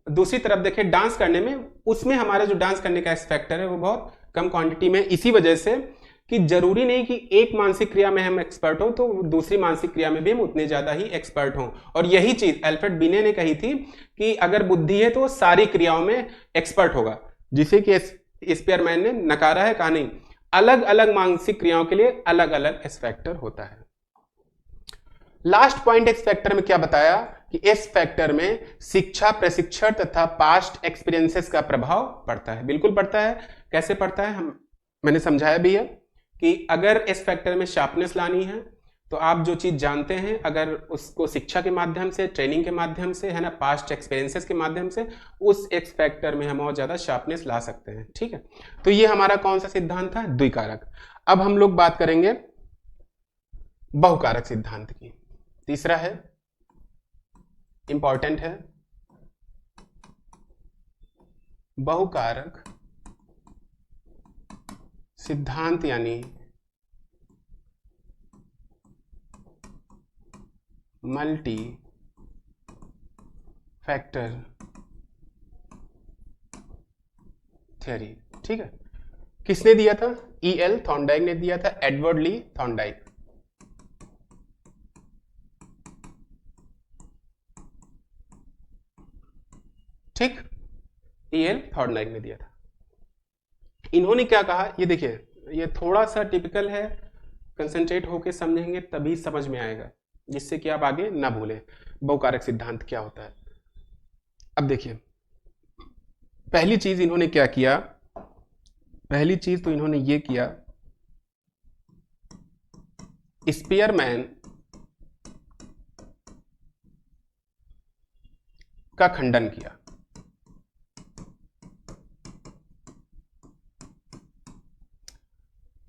दूसरी तरफ देखें डांस करने में, उसमें हमारा जो डांस करने का एस फैक्टर है वो बहुत कम क्वांटिटी में। इसी वजह से कि जरूरी नहीं कि एक मानसिक क्रिया में हम एक्सपर्ट हो तो दूसरी मानसिक क्रिया में भी हम उतने ज्यादा ही एक्सपर्ट हों। और यही चीज अल्फ्रेड बिने ने कही थी कि अगर बुद्धि है तो वो सारी क्रियाओं में एक्सपर्ट होगा, जिसे कि स्पीयरमैन ने नकारा है। कहा नहीं, अलग अलग मानसिक क्रियाओं के लिए अलग अलग एस फैक्टर होता है। लास्ट पॉइंट एस फैक्टर में क्या बताया कि एस फैक्टर में शिक्षा, प्रशिक्षण तथा पास्ट एक्सपीरियंसेस का प्रभाव पड़ता है। बिल्कुल पड़ता है। कैसे पड़ता है मैंने समझाया भी है कि अगर एस फैक्टर में शार्पनेस लानी है तो आप जो चीज जानते हैं अगर उसको शिक्षा के माध्यम से, ट्रेनिंग के माध्यम से, है ना, पास्ट एक्सपीरियंसेस के माध्यम से, उस एक्स फैक्टर में हम और ज्यादा शार्पनेस ला सकते हैं। ठीक है, तो ये हमारा कौन सा सिद्धांत था? द्विकारक। अब हम लोग बात करेंगे बहुकारक सिद्धांत की। तीसरा है, इंपॉर्टेंट है, बहुकारक सिद्धांत यानी मल्टी फैक्टर थ्योरी। ठीक है, किसने दिया था? E.L. थॉर्नडाइक ने दिया था, एडवर्ड ली थॉर्नडाइक। ठीक, E.L. थॉर्नडाइक ने दिया था। इन्होंने क्या कहा, ये देखिए, ये थोड़ा सा टिपिकल है, कंसंट्रेट होके समझेंगे तभी समझ में आएगा, जिससे कि आप आगे ना भूलें बहुकारक सिद्धांत क्या होता है। अब देखिए, पहली चीज इन्होंने क्या किया, पहली चीज तो इन्होंने ये किया, स्पीयरमैन का खंडन किया।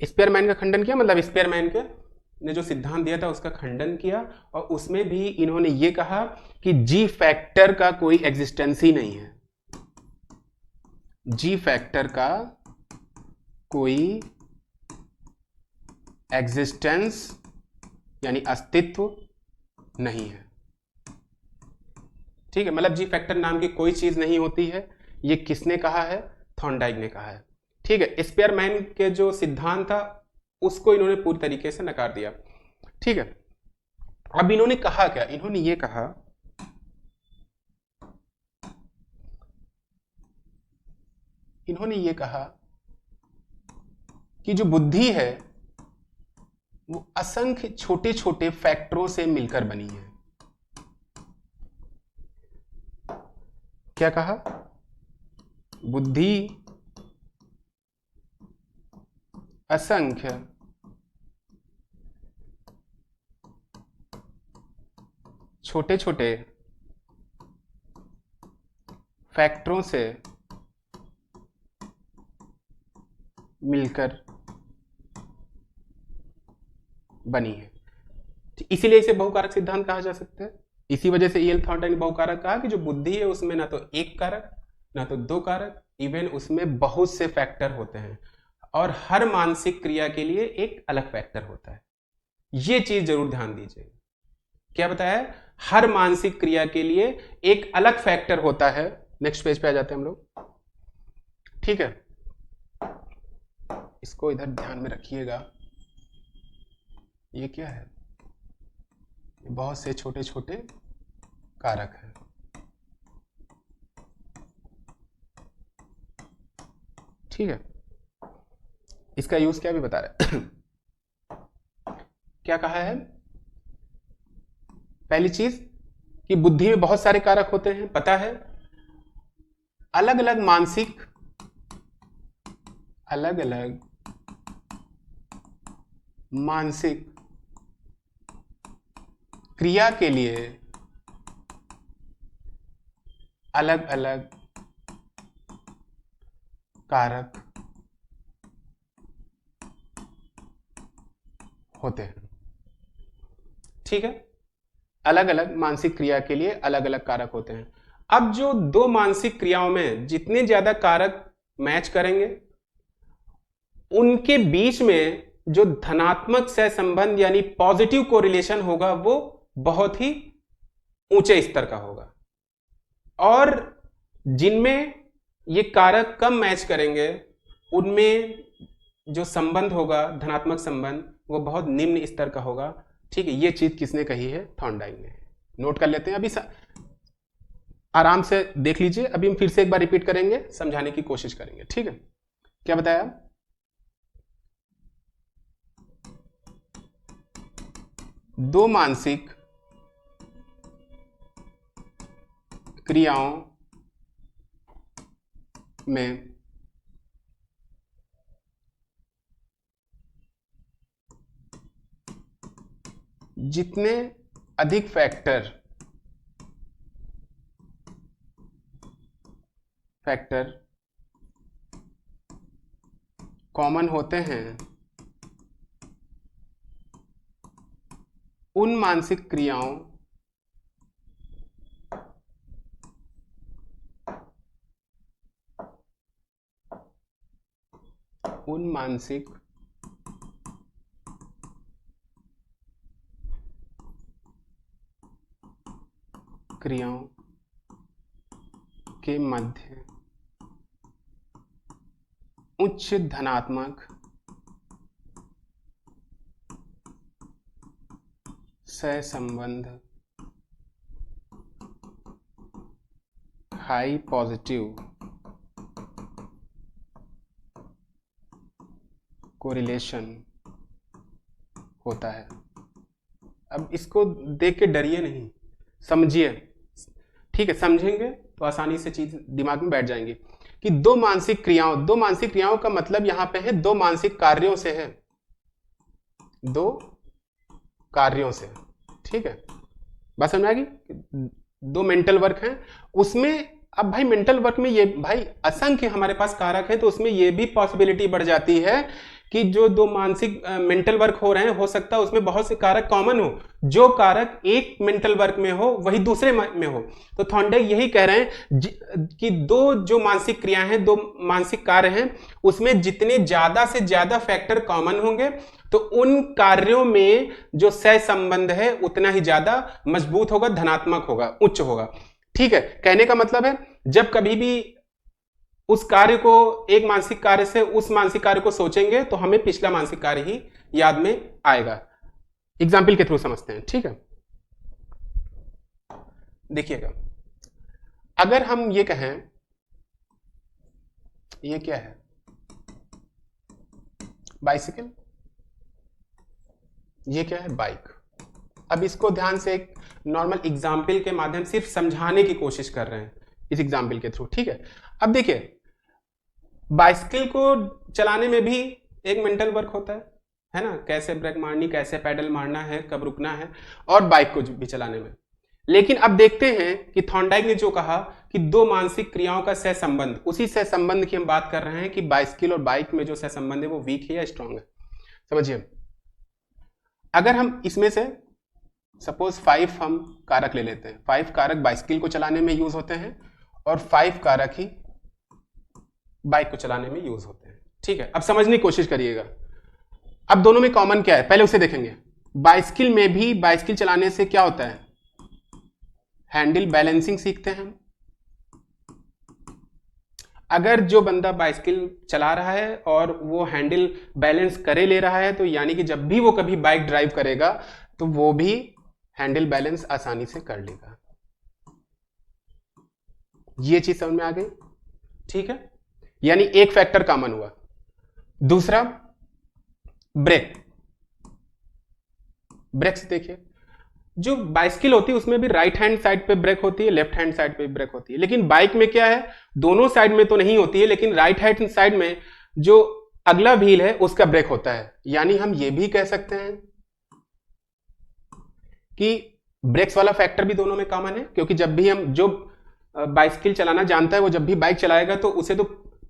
स्पीयरमैन का खंडन किया मतलब स्पीयरमैन के ने जो सिद्धांत दिया था उसका खंडन किया, और उसमें भी इन्होंने ये कहा कि जी फैक्टर का कोई एग्जिस्टेंस ही नहीं है, जी फैक्टर का कोई एग्जिस्टेंस यानी अस्तित्व नहीं है। ठीक है, मतलब जी फैक्टर नाम की कोई चीज नहीं होती है। ये किसने कहा है? थॉर्नडाइक ने कहा है। ठीक है, स्पीयरमैन के जो सिद्धांत था उसको इन्होंने पूरी तरीके से नकार दिया। ठीक है, अब इन्होंने कहा क्या? इन्होंने ये कहा कि जो बुद्धि है वो असंख्य छोटे छोटे फैक्टरों से मिलकर बनी है। क्या कहा? बुद्धि असंख्य छोटे छोटे फैक्टरों से मिलकर बनी है। इसीलिए इसे बहुकारक सिद्धांत कहा जा सकता है। इसी वजह से E.L. थॉर्नडाइक ने बहुकारक कहा कि जो बुद्धि है उसमें ना तो एक कारक ना तो दो कारक, इवन उसमें बहुत से फैक्टर होते हैं, और हर मानसिक क्रिया के लिए एक अलग फैक्टर होता है। यह चीज जरूर ध्यान दीजिए। क्या बताया? हर मानसिक क्रिया के लिए एक अलग फैक्टर होता है। नेक्स्ट पेज पे आ जाते हैं हम लोग। ठीक है, इसको इधर ध्यान में रखिएगा। ये क्या है? बहुत से छोटे छोटे कारक हैं। ठीक है, इसका यूज क्या भी बता रहा है। क्या कहा है? पहली चीज कि बुद्धि में बहुत सारे कारक होते हैं, पता है। अलग अलग मानसिक क्रिया के लिए अलग अलग कारक होते हैं। ठीक है, अलग अलग मानसिक क्रिया के लिए अलग अलग कारक होते हैं। अब जो दो मानसिक क्रियाओं में जितने ज्यादा कारक मैच करेंगे उनके बीच में जो धनात्मक सहसंबंध यानी पॉजिटिव कोरिलेशन होगा वो बहुत ही ऊंचे स्तर का होगा, और जिनमें ये कारक कम मैच करेंगे उनमें जो संबंध होगा धनात्मक संबंध वो बहुत निम्न स्तर का होगा। ठीक है, ये चीज किसने कही है? थॉर्नडाइक ने। नोट कर लेते हैं। अभी आराम से देख लीजिए। अभी हम फिर से एक बार रिपीट करेंगे, समझाने की कोशिश करेंगे। ठीक है, क्या बताया? दो मानसिक क्रियाओं में जितने अधिक फैक्टर कॉमन होते हैं उन मानसिक क्रियाओं के मध्य उच्च धनात्मक सहसंबंध हाई पॉजिटिव कोरिलेशन होता है। अब इसको देख के डरिए नहीं, समझिए। ठीक है, समझेंगे तो आसानी से चीज दिमाग में बैठ जाएंगी कि दो मानसिक क्रियाओं का मतलब यहां पे है दो मानसिक कार्यों से है, दो कार्यों से। ठीक है, बात समझ आ गई? दो मेंटल वर्क हैं उसमें। अब भाई मेंटल वर्क में ये भाई असंख्य हमारे पास कारक है, तो उसमें ये भी पॉसिबिलिटी बढ़ जाती है कि जो दो मानसिक मेंटल वर्क हो रहे हैं, हो सकता है उसमें बहुत से कारक कॉमन हो। जो कारक एक मेंटल वर्क में हो वही दूसरे में हो। तो थॉर्नडाइक यही कह रहे हैं कि दो जो मानसिक क्रियाएं हैं, दो मानसिक कार्य हैं, उसमें जितने ज्यादा से ज्यादा फैक्टर कॉमन होंगे तो उन कार्यों में जो सहसंबंध है उतना ही ज्यादा मजबूत होगा, धनात्मक होगा, उच्च होगा। ठीक है, कहने का मतलब है जब कभी भी उस कार्य को, एक मानसिक कार्य से उस मानसिक कार्य को सोचेंगे तो हमें पिछला मानसिक कार्य ही याद में आएगा। एग्जाम्पल के थ्रू समझते हैं। ठीक है, देखिएगा, अगर हम ये कहें, ये क्या है? बाइसिकल। ये क्या है? बाइक। अब इसको ध्यान से एक नॉर्मल एग्जाम्पल के माध्यम से सिर्फ समझाने की कोशिश कर रहे हैं इस एग्जाम्पल के थ्रू। ठीक है, अब देखिए, बाइसिकल को चलाने में भी एक मेंटल वर्क होता है ना? कैसे ब्रेक मारनी, कैसे पैडल मारना है, कब रुकना है, और बाइक को भी चलाने में। लेकिन अब देखते हैं कि थॉर्नडाइक ने जो कहा कि दो मानसिक क्रियाओं का सहसंबंध, उसी सहसंबंध की हम बात कर रहे हैं कि बाइसिकल और बाइक में जो सहसंबंध है वो वीक है या स्ट्रांग है। समझिए, अगर हम इसमें से सपोज 5 हम कारक ले लेते हैं, 5 कारक बाइसिकल को चलाने में यूज होते हैं और 5 कारक ही बाइक को चलाने में यूज होते हैं। ठीक है, अब समझने की कोशिश करिएगा। अब दोनों में कॉमन क्या है पहले उसे देखेंगे। बाइसिकल में भी, बाइसिकल चलाने से क्या होता है? हैंडल बैलेंसिंग सीखते हैं। अगर जो बंदा बाइसिकल चला रहा है और वो हैंडल बैलेंस करे ले रहा है, तो यानी कि जब भी वो कभी बाइक ड्राइव करेगा तो वो भी हैंडल बैलेंस आसानी से कर लेगा। ये चीज समझ में आ गई? ठीक है, यानी एक फैक्टर कॉमन हुआ। दूसरा, ब्रेक। ब्रेक्स देखिए, जो बाइसिकल होती है उसमें भी राइट हैंड साइड पे ब्रेक होती है, लेफ्ट हैंड साइड पे ब्रेक होती है। लेकिन बाइक में क्या है? दोनों साइड में तो नहीं होती है, लेकिन राइट हैंड साइड में जो अगला व्हील है उसका ब्रेक होता है। यानी हम ये भी कह सकते हैं कि ब्रेक्स वाला फैक्टर भी दोनों में कॉमन है, क्योंकि जब भी हम, जो बाइसिकल चलाना जानता है वो जब भी बाइक चलाएगा तो उसे तो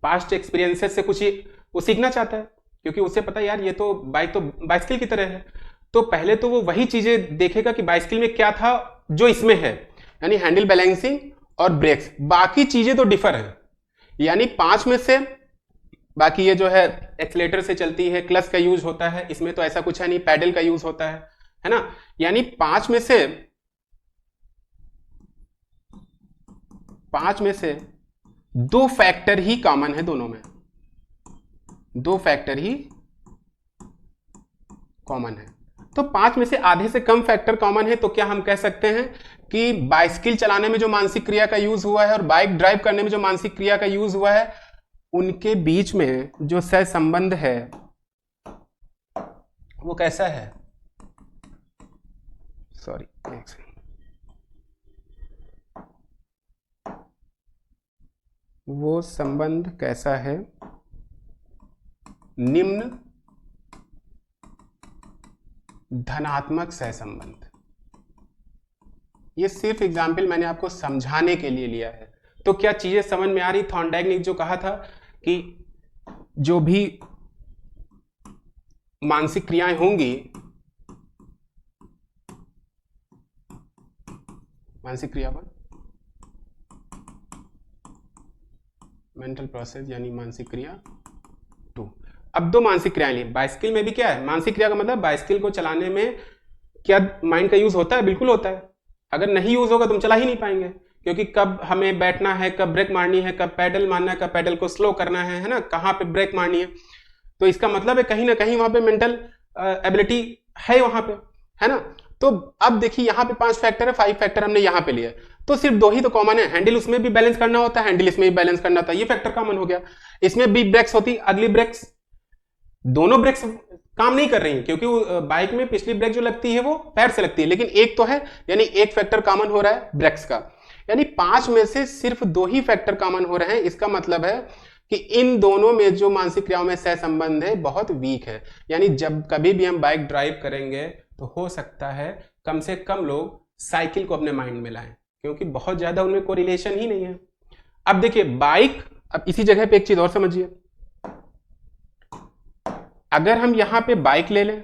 पास्ट एक्सपीरियंसेस से कुछ ही वो सीखना चाहता है, क्योंकि उसे पता है यार ये तो बाइक तो बाइसिकल की तरह है। तो पहले तो वो वही चीजें देखेगा कि बाइसिकल में क्या था जो इसमें है, यानी हैंडल बैलेंसिंग और ब्रेक्स। बाकी चीजें तो डिफर है, यानी 5 में से बाकी ये जो है एक्सीलेटर से चलती है, क्लच का यूज होता है, इसमें तो ऐसा कुछ है नहीं, पैडल का यूज होता है ना? यानी 5 में से 2 फैक्टर ही कॉमन है दोनों में। 2 फैक्टर ही कॉमन है। तो 5 में से आधे से कम फैक्टर कॉमन है, तो क्या हम कह सकते हैं कि बाइसिकल चलाने में जो मानसिक क्रिया का यूज हुआ है और बाइक ड्राइव करने में जो मानसिक क्रिया का यूज हुआ है, उनके बीच में जो सहसंबंध है वो कैसा है? सॉरी, एक सेकंड। वो संबंध कैसा है? निम्न धनात्मक सहसंबंध। ये सिर्फ एग्जाम्पल मैंने आपको समझाने के लिए लिया है। तो क्या चीजें समझ में आ रही? थॉर्नडाइक ने जो कहा था कि जो भी मानसिक क्रियाएं होंगी, मानसिक क्रिया पर मेंटल प्रोसेस यानी मानसिक क्रिया 2। अब 2 मानसिक क्रियाएं ली। बाइसिकल में भी क्या है? मानसिक क्रिया का मतलब बाइसिकल को चलाने में क्या माइंड का यूज होता है? बिल्कुल होता है। अगर नहीं यूज होगा तो हम चला ही नहीं पाएंगे, क्योंकि कब हमें बैठना है, कब ब्रेक मारनी है, कब पैडल मारना है, कब पैडल को स्लो करना है ना, कहाँ पे ब्रेक मारनी है। तो इसका मतलब है कहीं ना कहीं वहां पे मेंटल एबिलिटी है वहां पे, है ना। तो अब देखिए यहाँ पे 5 फैक्टर है, 5 फैक्टर हमने यहाँ पे लिया, तो सिर्फ 2 ही तो कॉमन है। हैंडल उसमें भी बैलेंस करना होता है, हैंडल इसमें भी बैलेंस करना होता है, ये फैक्टर कॉमन हो गया। इसमें भी ब्रेक्स होती, अगली ब्रेक्स, दोनों ब्रेक्स काम नहीं कर रही हैं, क्योंकि बाइक में पिछली ब्रेक जो लगती है वो पैर से लगती है, लेकिन एक तो है, यानी एक फैक्टर कॉमन हो रहा है ब्रेक्स का। यानी 5 में से सिर्फ 2 ही फैक्टर कॉमन हो रहे हैं। इसका मतलब है कि इन दोनों में जो मानसिक क्रियाओं में सहसंबंध है बहुत वीक है। यानी जब कभी भी हम बाइक ड्राइव करेंगे तो हो सकता है कम से कम लोग साइकिल को अपने माइंड में लाएं, क्योंकि बहुत ज्यादा उनमें कोरिलेशन ही नहीं है। अब देखिए बाइक, अब इसी जगह पे एक चीज और समझिए। अगर हम यहां पे बाइक ले लें,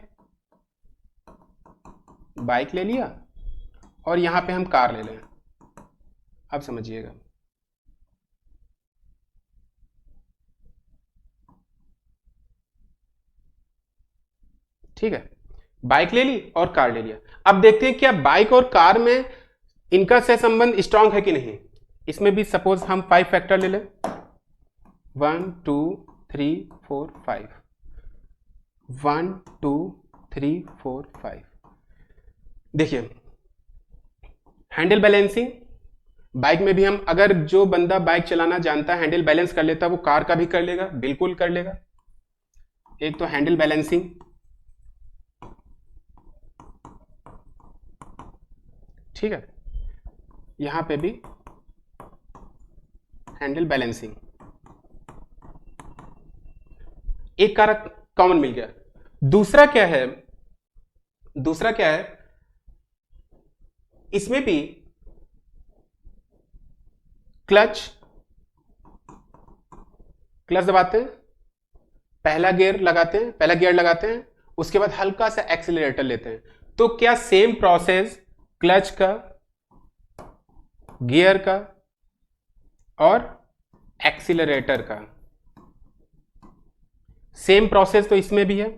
बाइक ले लिया और यहां पे हम कार ले लें, अब समझिएगा। ठीक है, बाइक ले ली और कार ले लिया। अब देखते हैं क्या बाइक और कार में इनका सहसंबंध स्ट्रांग है कि नहीं। इसमें भी सपोज हम 5 फैक्टर ले लें, 1 2 3 4 5, 1 2 3 4 5। देखिए हैंडल बैलेंसिंग, बाइक में भी हम, अगर जो बंदा बाइक चलाना जानता है, हैंडल बैलेंस कर लेता है, वो कार का भी कर लेगा, बिल्कुल कर लेगा। एक तो हैंडल बैलेंसिंग, ठीक है, यहां पे भी हैंडल बैलेंसिंग, एक कारक कॉमन मिल गया। दूसरा क्या है, दूसरा क्या है, इसमें भी क्लच, क्लच दबाते हैं, पहला गियर लगाते हैं, पहला गियर लगाते हैं, उसके बाद हल्का सा एक्सीलरेटर लेते हैं। तो क्या सेम प्रोसेस क्लच का, गियर का और एक्सीलरेटर का, सेम प्रोसेस तो इसमें भी है।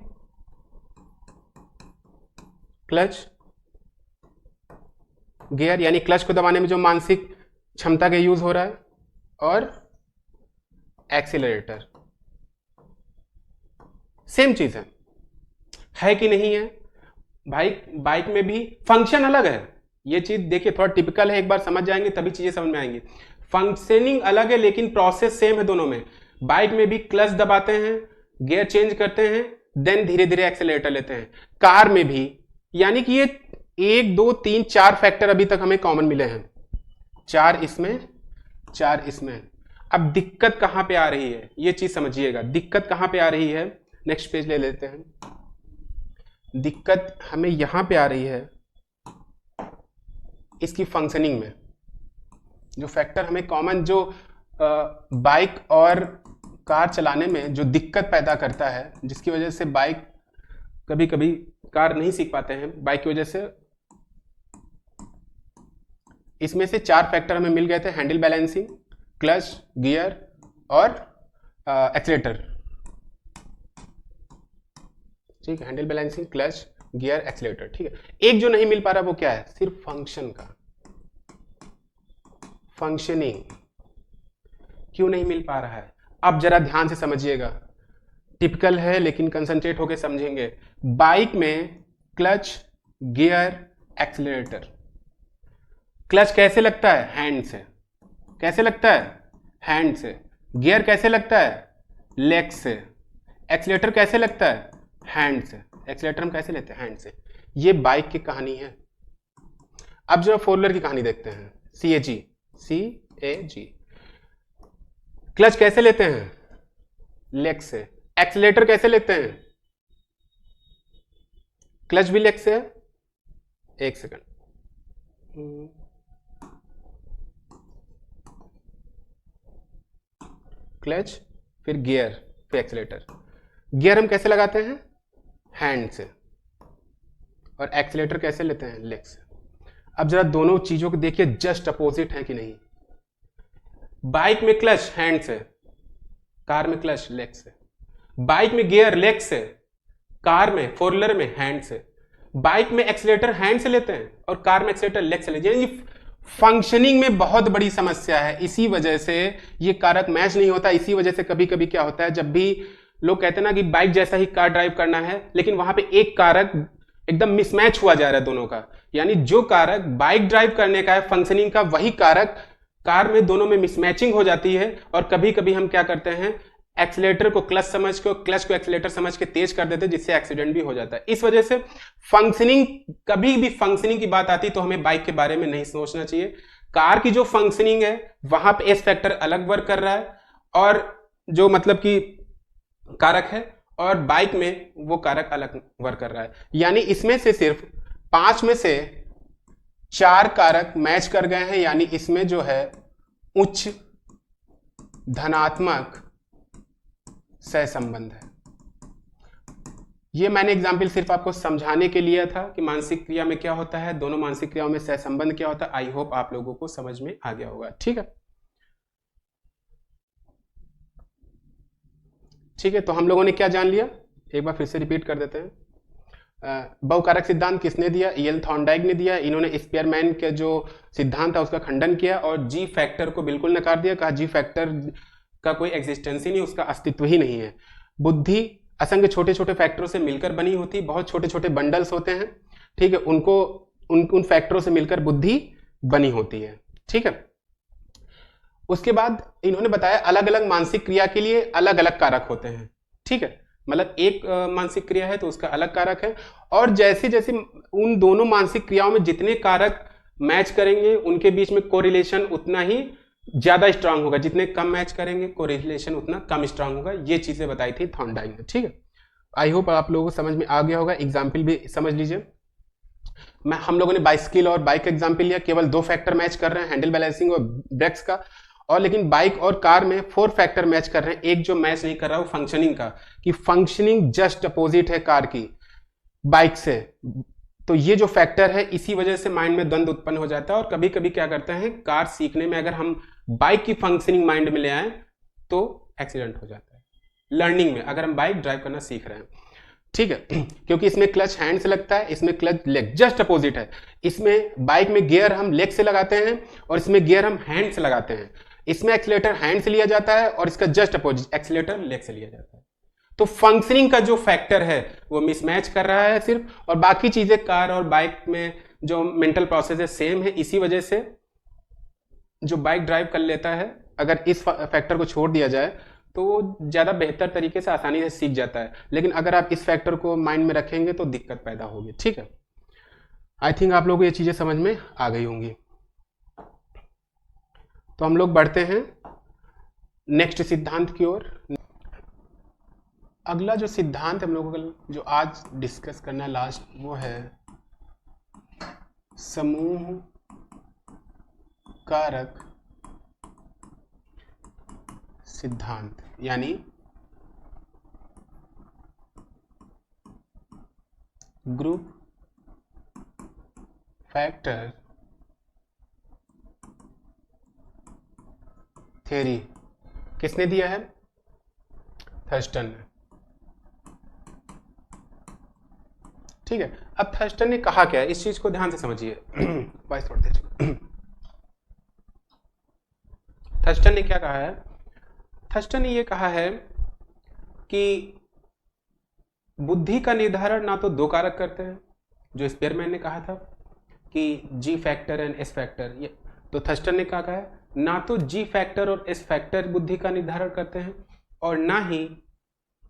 क्लच गियर यानी क्लच को दबाने में जो मानसिक क्षमता का यूज हो रहा है, और एक्सीलरेटर सेम चीज है कि नहीं है भाई? बाइक में भी फंक्शन अलग है, ये चीज देखिए थोड़ा टिपिकल है, एक बार समझ जाएंगे तभी चीजें समझ में आएंगी। फंक्शनिंग अलग है लेकिन प्रोसेस सेम है दोनों में। बाइक में भी क्लच दबाते हैं, गियर चेंज करते हैं, देन धीरे धीरे एक्सीलरेटर लेते हैं। कार में भी, यानी कि ये 1 2 3 4 फैक्टर अभी तक हमें कॉमन मिले हैं, 4 इसमें 4 इसमें। अब दिक्कत कहां पे आ रही है, ये चीज समझिएगा, दिक्कत कहां पे आ रही है। नेक्स्ट पेज ले लेते हैं। दिक्कत हमें यहां पे आ रही है इसकी फंक्शनिंग में। जो फैक्टर हमें कॉमन, जो बाइक और कार चलाने में जो दिक्कत पैदा करता है, जिसकी वजह से बाइक कभी कभी कार नहीं सीख पाते हैं बाइक की वजह से, इसमें से 4 फैक्टर हमें मिल गए थे, हैंडल बैलेंसिंग, क्लच, गियर और एक्सीलरेटर। ठीक है, handle balancing, clutch, gear, accelerator. ठीक है, एक जो नहीं मिल पा रहा वो क्या है, सिर्फ फंक्शन का, फंक्शनिंग क्यों नहीं मिल पा रहा है। अब जरा ध्यान से समझिएगा, टिपिकल है लेकिन कंसंट्रेट होकर समझेंगे। बाइक में क्लच, गियर, एक्सीलरेटर। क्लच कैसे लगता है? हैंड से। कैसे लगता है? हैंड से। गियर कैसे लगता है? लेग से। एक्सीलरेटर कैसे लगता है? हैंड से। एक्सीलरेटर हम कैसे लेते हैं? हैंड से। ये बाइक की कहानी है। अब जो फोर व्हीलर की कहानी देखते हैं, CAG, CAG। क्लच कैसे लेते हैं? लेग से। एक्सीलरेटर कैसे लेते हैं? क्लच भी लेग से है। एक सेकंड। क्लच, फिर गियर, फिर एक्सीलरेटर। गियर हम कैसे लगाते हैं? हैंड से। और एक्सीलरेटर कैसे लेते हैं? लेग से। अब जरा दोनों चीजों को देखिए, जस्ट अपोजिट है कि नहीं। बाइक में क्लच हैंड से, कार में क्लच लेग से। बाइक में गियर लेग से, कार में, फोर व्हीलर में हैंड से। बाइक में एक्सीलरेटर हैंड से लेते हैं और कार में एक्सीलरेटर लेग से लेते हैं। फंक्शनिंग में बहुत बड़ी समस्या है, इसी वजह से ये कारक मैच नहीं होता। इसी वजह से कभी कभी क्या होता है, जब भी लोग कहते हैं ना कि बाइक जैसा ही कार ड्राइव करना है, लेकिन वहां पे एक कारक एकदम मिसमैच हुआ जा रहा है दोनों का। यानी जो कारक बाइक ड्राइव करने का है, फंक्शनिंग का, वही कारक कार में, दोनों में मिसमैचिंग हो जाती है। और कभी कभी हम क्या करते हैं, एक्सीलरेटर को क्लच समझ के, क्लच को एक्सीलरेटर समझ के तेज कर देते हैं, जिससे एक्सीडेंट भी हो जाता है। इस वजह से फंक्शनिंग, कभी भी फंक्शनिंग की बात आती तो हमें बाइक के बारे में नहीं सोचना चाहिए। कार की जो फंक्शनिंग है वहां पे एस फैक्टर अलग वर्क कर रहा है, और जो मतलब कि कारक है, और बाइक में वो कारक अलग वर्क कर रहा है। यानी इसमें से सिर्फ 5 में से 4 कारक मैच कर गए हैं। यानी इसमें जो है उच्च धनात्मक सहसंबंध है। ये मैंने एग्जाम्पल सिर्फ आपको समझाने के लिए था कि मानसिक क्रिया में क्या होता है, दोनों मानसिक क्रियाओं में सहसंबंध क्या होता है। आई होप आप लोगों को समझ में आ गया होगा। ठीक है, ठीक है। तो हम लोगों ने क्या जान लिया, एक बार फिर से रिपीट कर देते हैं। बहुकारक सिद्धांत किसने दिया? ईएल थॉर्नडाइक ने दिया। इन्होंने स्पीयरमैन के जो सिद्धांत था उसका खंडन किया और जी फैक्टर को बिल्कुल नकार दिया। कहा जी फैक्टर का कोई एग्जिस्टेंस ही नहीं, उसका अस्तित्व ही नहीं है। बुद्धि असंख्य छोटे छोटे फैक्टरों से मिलकर बनी होती, बहुत छोटे छोटे बंडल्स होते हैं, ठीक है, उनको उन फैक्टरों से मिलकर बुद्धि बनी होती है। ठीक है। उसके बाद इन्होंने बताया अलग अलग मानसिक क्रिया के लिए अलग अलग कारक होते हैं। ठीक है, मतलब एक मानसिक क्रिया है तो उसका अलग कारक है, और जैसे जैसे उन दोनों मानसिक क्रियाओं में जितने कारक मैच करेंगे उनके बीच में कोरिलेशन उतना ही ज्यादा स्ट्रांग होगा, जितने कम मैच करेंगे कोरिलेशन उतना कम स्ट्रांग होगा। ये चीजें बताई थी थॉर्नडाइक ने। ठीक है, आई होप आप लोगों को समझ में आ गया होगा। एग्जाम्पल भी समझ लीजिए। हम लोगों ने बाइसिकल और बाइक का एग्जाम्पल लिया, केवल 2 फैक्टर मैच कर रहे हैं, हैंडल बैलेंसिंग और ब्रेक्स का। और लेकिन बाइक और कार में 4 फैक्टर मैच कर रहे हैं। एक जो मैच नहीं कर रहा वो फंक्शनिंग का, कि फंक्शनिंग जस्ट अपोजिट है कार की बाइक से। तो ये जो फैक्टर है, इसी वजह से माइंड में द्वंद्व उत्पन्न हो जाता है। और कभी कभी क्या करते हैं, कार सीखने में अगर हम बाइक की फंक्शनिंग माइंड में ले आए तो एक्सीडेंट हो जाता है। लर्निंग में अगर हम बाइक ड्राइव करना सीख रहे हैं, ठीक है, क्योंकि इसमें क्लच हैंड से लगता है, इसमें क्लच लेग, जस्ट अपोजिट है। इसमें बाइक में गियर हम लेग से लगाते हैं और इसमें गियर हम हैंड से लगाते हैं। इसमें एक्सीलरेटर हैंड से लिया जाता है और इसका जस्ट अपोजिट एक्सीलरेटर लेग से लिया जाता है। तो फंक्शनिंग का जो फैक्टर है वो मिसमैच कर रहा है सिर्फ, और बाकी चीजें कार और बाइक में जो मेंटल प्रोसेस है सेम है। इसी वजह से जो बाइक ड्राइव कर लेता है, अगर इस फैक्टर को छोड़ दिया जाए तो वो ज्यादा बेहतर तरीके से आसानी से सीख जाता है। लेकिन अगर आप इस फैक्टर को माइंड में रखेंगे तो दिक्कत पैदा होगी। ठीक है, आई थिंक आप लोगों को ये चीजें समझ में आ गई होंगी। तो हम लोग बढ़ते हैं नेक्स्ट सिद्धांत की ओर। अगला जो सिद्धांत हम लोगों को जो आज डिस्कस करना है लास्ट, वो है समूह कारक सिद्धांत, यानी ग्रुप फैक्टर थ्योरी। किसने दिया है? थर्स्टन ने। ठीक है, अब थर्स्टन ने कहा क्या है, इस चीज को ध्यान से समझिए। वॉइस थोड़ा तेज। थर्स्टन ने क्या कहा है? थर्स्टन ने ये कहा है कि बुद्धि का निर्धारण ना तो दो कारक करते हैं, जो स्पेयरमैन ने कहा था कि जी फैक्टर एंड एस फैक्टर, ये तो थर्स्टन ने क्या कहा है, ना तो जी फैक्टर और एस फैक्टर बुद्धि का निर्धारण करते हैं और ना ही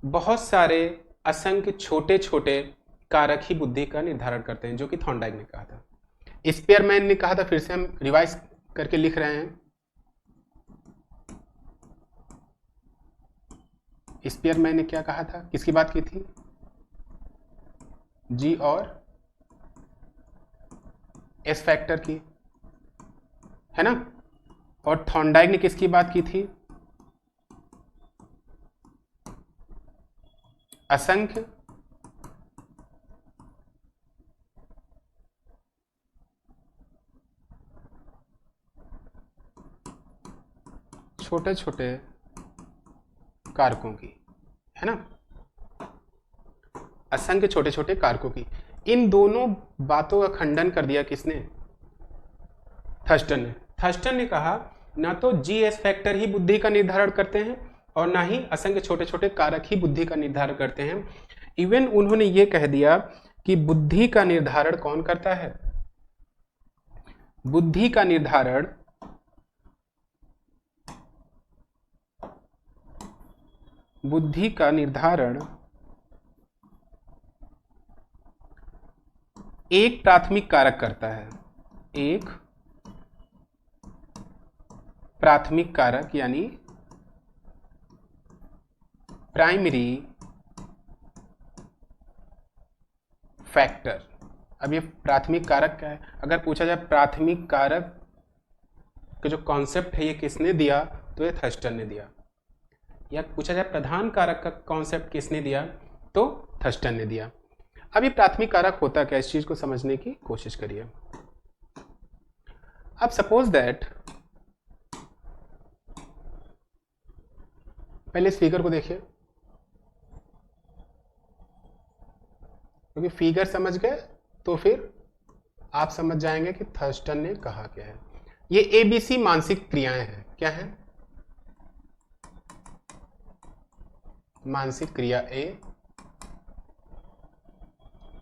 बहुत सारे असंख्य छोटे छोटे कारक ही बुद्धि का निर्धारण करते हैं, जो कि थॉर्नडाइक ने कहा था। स्पेयरमैन ने कहा था, फिर से हम रिवाइज करके लिख रहे हैं। स्पेयरमैन ने क्या कहा था, किसकी बात की थी, जी और एस फैक्टर की, है ना। और थॉर्नडाइक ने किसकी बात की थी, असंख्य छोटे छोटे कारकों की, है ना, असंख्य छोटे छोटे कारकों की। इन दोनों बातों का खंडन कर दिया किसने, थर्स्टन ने। थर्स्टन ने कहा ना तो जी एस फैक्टर ही बुद्धि का निर्धारण करते हैं और ना ही असंख्य छोटे छोटे कारक ही बुद्धि का निर्धारण करते हैं। इवन उन्होंने ये कह दिया कि बुद्धि का निर्धारण कौन करता है, बुद्धि का निर्धारण एक प्राथमिक कारक करता है, एक प्राथमिक कारक यानी प्राइमरी फैक्टर। अब ये प्राथमिक कारक क्या है, अगर पूछा जाए प्राथमिक कारक का जो कॉन्सेप्ट है ये किसने दिया, तो ये थर्स्टन ने दिया। या पूछा जाए प्रधान कारक का कॉन्सेप्ट किसने दिया, तो थर्स्टन ने दिया। अब ये प्राथमिक कारक होता क्या, इस चीज को समझने की कोशिश करिए। अब सपोज दैट, पहले इस फिगर को देखिए, क्योंकि फिगर समझ गए तो फिर आप समझ जाएंगे कि थर्स्टन ने कहा क्या है। ये एबीसी मानसिक क्रियाएं हैं, क्या है, मानसिक क्रिया ए,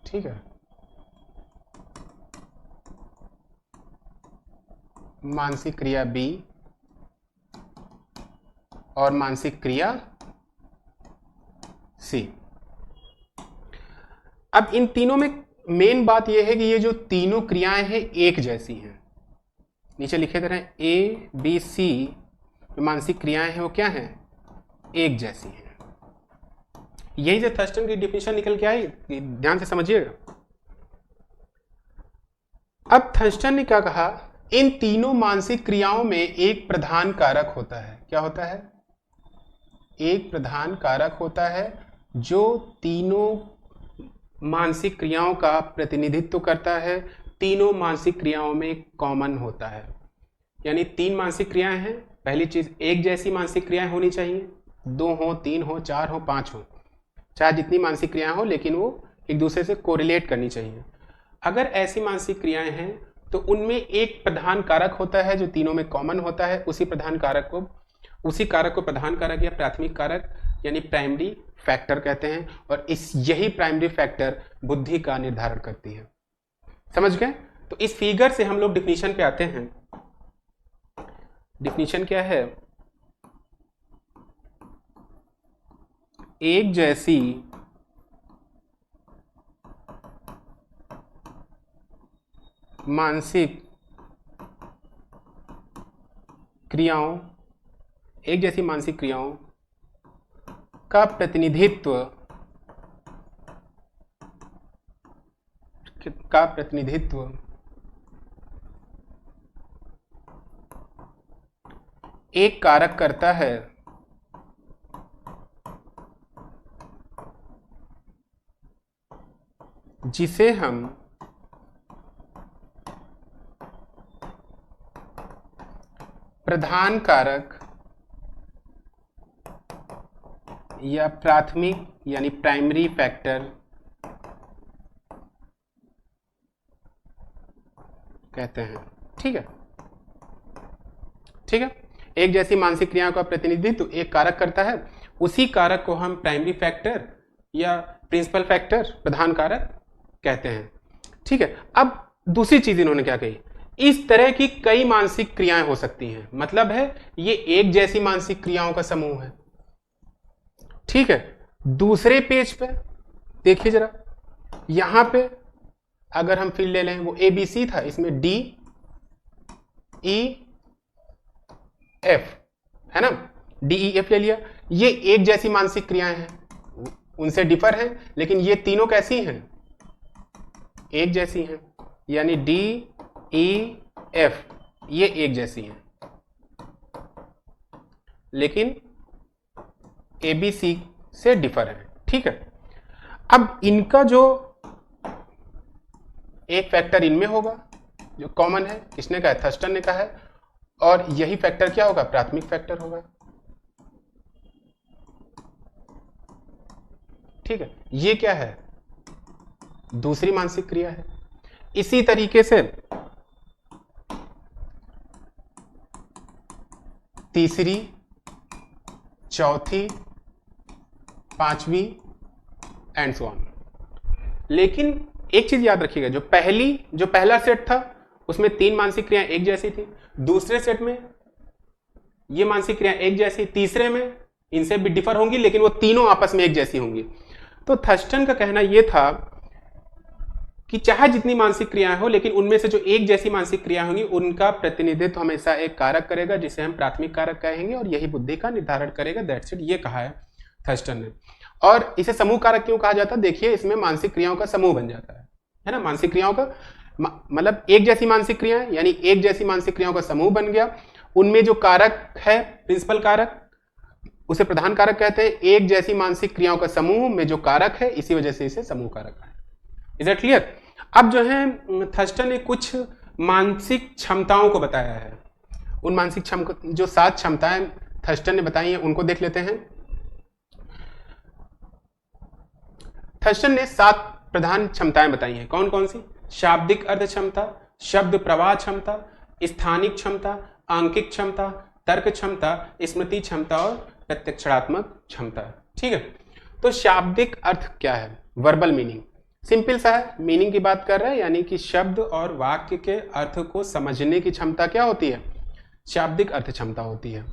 ठीक है, मानसिक क्रिया बी और मानसिक क्रिया सी। अब इन तीनों में मेन बात यह है कि ये जो तीनों क्रियाएं हैं एक जैसी हैं। नीचे लिखे दे रहे हैं ए बी सी जो मानसिक क्रियाएं हैं वो क्या हैं, एक जैसी हैं। यही जो थर्स्टन की डिफिनेशन निकल के आई, ध्यान से समझिएगा। अब थर्स्टन ने क्या कहा, इन तीनों मानसिक क्रियाओं में एक प्रधान कारक होता है, क्या होता है, एक प्रधान कारक होता है जो तीनों मानसिक क्रियाओं का प्रतिनिधित्व करता है, तीनों मानसिक क्रियाओं में कॉमन होता है। यानी तीन मानसिक क्रियाएं हैं, पहली चीज एक जैसी मानसिक क्रियाएं होनी चाहिए, दो हो, तीन हो, चार हो, पांच हो, चाहे जितनी मानसिक क्रियाएं हो, लेकिन वो एक दूसरे से कोरिलेट करनी चाहिए। अगर ऐसी मानसिक क्रियाएं हैं तो उनमें एक प्रधान कारक होता है जो तीनों में कॉमन होता है, उसी कारक को प्रधान कारक या प्राथमिक कारक यानी प्राइमरी फैक्टर कहते हैं, और यही प्राइमरी फैक्टर बुद्धि का निर्धारण करती है। समझ गए। तो इस फिगर से हम लोग डिफिनीशन पे आते हैं। डिफिनीशन क्या है, एक जैसी मानसिक क्रियाओं का प्रतिनिधित्व एक कारक करता है जिसे हम प्रधान कारक या प्राथमिक यानी प्राइमरी फैक्टर कहते हैं। ठीक है, ठीक है। एक जैसी मानसिक क्रियाओं का प्रतिनिधित्व एक कारक करता है, उसी कारक को हम प्राइमरी फैक्टर या प्रिंसिपल फैक्टर, प्रधान कारक कहते हैं। ठीक है, अब दूसरी चीज इन्होंने क्या कही, इस तरह की कई मानसिक क्रियाएं हो सकती हैं, मतलब है ये एक जैसी मानसिक क्रियाओं का समूह है। ठीक है, दूसरे पेज पे देखिए जरा, यहां पे अगर हम फील्ड ले लें, वो ABC था, इसमें D E F है ना, DEF ले लिया, ये एक जैसी मानसिक क्रियाएं हैं, उनसे डिफर हैं, लेकिन ये तीनों कैसी हैं, एक जैसी हैं, यानी DEF ये एक जैसी हैं, लेकिन ABC से डिफर है। ठीक है, अब इनका जो एक फैक्टर इनमें होगा जो कॉमन है, किसने कहा है, थर्स्टन ने कहा है, और यही फैक्टर क्या होगा, प्राथमिक फैक्टर होगा। ठीक है, ये क्या है, दूसरी मानसिक क्रिया है। इसी तरीके से तीसरी, चौथी, पांचवी एंड सो ऑन। लेकिन एक चीज याद रखिएगा, जो पहला सेट था उसमें तीन मानसिक क्रियाएं एक जैसी थी, दूसरे सेट में ये मानसिक क्रियाएं एक जैसी, तीसरे में इनसे भी डिफर होंगी, लेकिन वो तीनों आपस में एक जैसी होंगी। तो थर्स्टन का कहना यह था कि चाहे जितनी मानसिक क्रियाएं हो, लेकिन उनमें से जो एक जैसी मानसिक क्रियाएं होंगी उनका प्रतिनिधित्व हमेशा एक कारक करेगा, जिसे हम प्राथमिक कारक कहेंगे, और यही बुद्धि का निर्धारण करेगा। दैट्स इट, ये कहा है थर्स्टन ने। और इसे समूह कारक क्यों कहा जाता है, देखिए इसमें मानसिक क्रियाओं का समूह बन जाता है ना, मानसिक क्रियाओं का मतलब एक जैसी मानसिक क्रियाएं, यानी एक जैसी मानसिक क्रियाओं का समूह बन गया। उनमें जो कारक है प्रिंसिपल कारक, उसे प्रधान कारक कहते हैं। एक जैसी मानसिक क्रियाओं का समूह में जो कारक है, इसी वजह से इसे समूह कारक है। Is that clear? अब जो है थर्स्टन ने कुछ मानसिक क्षमताओं को बताया है। उन मानसिक जो 7 क्षमताएं थर्स्टन ने बताई हैं उनको देख लेते हैं। थर्स्टन ने 7 प्रधान क्षमताएं बताई हैं। कौन कौन सी? शाब्दिक अर्थ क्षमता, शब्द प्रवाह क्षमता, स्थानिक क्षमता, आंकिक क्षमता, तर्क क्षमता, स्मृति क्षमता और प्रत्यक्षात्मक क्षमता। ठीक है, तो शाब्दिक अर्थ क्या है? वर्बल मीनिंग, सिंपल सा है, मीनिंग की बात कर रहे हैं, यानी कि शब्द और वाक्य के अर्थ को समझने की क्षमता क्या होती है? शाब्दिक अर्थ क्षमता होती है।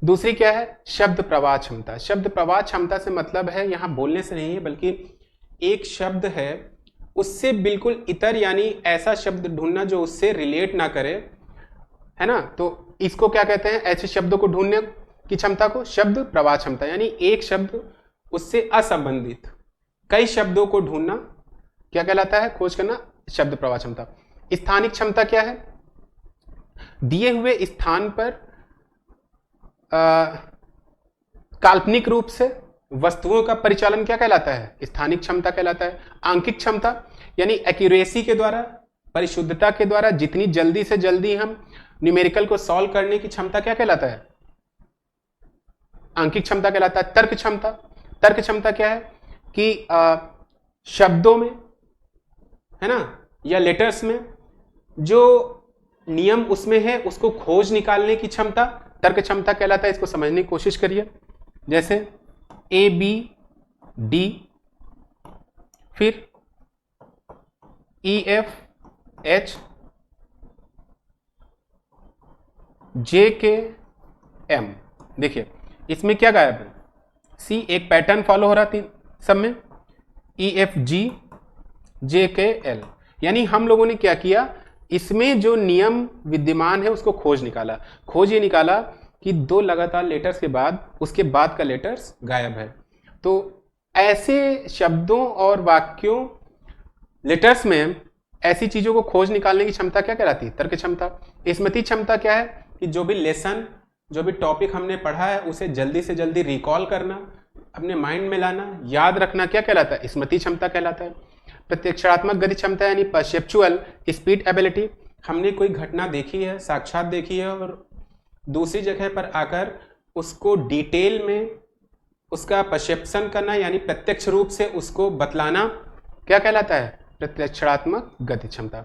दूसरी क्या है? शब्द प्रवाह क्षमता। शब्द प्रवाह क्षमता से मतलब है यहां बोलने से नहीं है, बल्कि एक शब्द है उससे बिल्कुल इतर, यानी ऐसा शब्द ढूंढना जो उससे रिलेट ना करे, है ना, तो इसको क्या कहते हैं? ऐसे शब्दों को ढूंढने की क्षमता को शब्द प्रवाह क्षमता, यानी एक शब्द उससे असंबंधित कई शब्दों को ढूंढना क्या कहलाता है? खोज करना, शब्द प्रवाह क्षमता। स्थानिक क्षमता क्या है? दिए हुए स्थान पर काल्पनिक रूप से वस्तुओं का परिचालन क्या कहलाता है? स्थानिक क्षमता कहलाता है। आंकिक क्षमता यानी एक्यूरेसी के द्वारा, परिशुद्धता के द्वारा जितनी जल्दी से जल्दी हम न्यूमेरिकल को सॉल्व करने की क्षमता क्या कहलाता है? आंकिक क्षमता कहलाता है। तर्क क्षमता, तर्क क्षमता क्या है? कि शब्दों में, है ना, या लेटर्स में जो नियम उसमें है उसको खोज निकालने की क्षमता तर्क क्षमता कहलाता है। इसको समझने की कोशिश करिए, जैसे ABD, फिर EFH, JKM। देखिए इसमें क्या गायब है? C, एक पैटर्न फॉलो हो रहा थी सब में, EFG, JKL, यानी हम लोगों ने क्या किया, इसमें जो नियम विद्यमान है उसको खोज निकाला। खोज ये निकाला कि 2 लगातार लेटर्स के बाद उसके बाद का लेटर्स गायब है। तो ऐसे शब्दों और वाक्यों, लेटर्स में ऐसी चीजों को खोज निकालने की क्षमता क्या कहलाती है? तर्क क्षमता। स्मृति क्षमता क्या है? कि जो भी लेसन, जो भी टॉपिक हमने पढ़ा है उसे जल्दी से जल्दी रिकॉल करना, अपने माइंड में लाना, याद रखना क्या कहलाता है? स्मृति क्षमता कहलाता है। प्रत्यक्षात्मक गति क्षमता यानी परसेप्चुअल स्पीड एबिलिटी, हमने कोई घटना देखी है, साक्षात देखी है, और दूसरी जगह पर आकर उसको डिटेल में उसका परसेप्शन करना, यानी प्रत्यक्ष रूप से उसको बतलाना क्या कहलाता है? प्रत्यक्षात्मक गति क्षमता।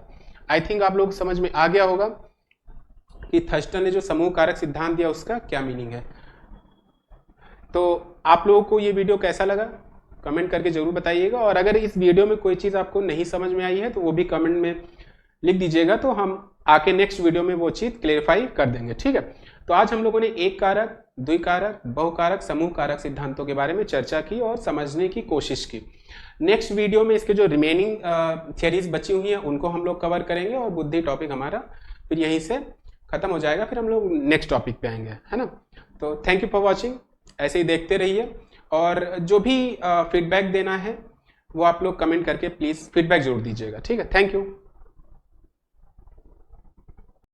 आई थिंक आप लोग समझ में आ गया होगा कि थर्स्टन ने जो समूह कारक सिद्धांत दिया उसका क्या मीनिंग है। तो आप लोगों को ये वीडियो कैसा लगा? कमेंट करके जरूर बताइएगा। और अगर इस वीडियो में कोई चीज़ आपको नहीं समझ में आई है तो वो भी कमेंट में लिख दीजिएगा, तो हम आके नेक्स्ट वीडियो में वो चीज़ क्लेरिफाई कर देंगे। ठीक है, तो आज हम लोगों ने एक कारक, द्विकारक, बहुकारक, समूह कारक सिद्धांतों के बारे में चर्चा की और समझने की कोशिश की। नेक्स्ट वीडियो में इसके जो रिमेनिंग थियरीज बची हुई हैं उनको हम लोग कवर करेंगे और बुद्धि टॉपिक हमारा फिर यहीं से खत्म हो जाएगा, फिर हम लोग नेक्स्ट टॉपिक पे आएंगे, है ना। तो थैंक यू फॉर वॉचिंग, ऐसे ही देखते रहिए और जो भी फीडबैक देना है वो आप लोग कमेंट करके प्लीज़ फीडबैक जरूर दीजिएगा। ठीक है, थैंक यू।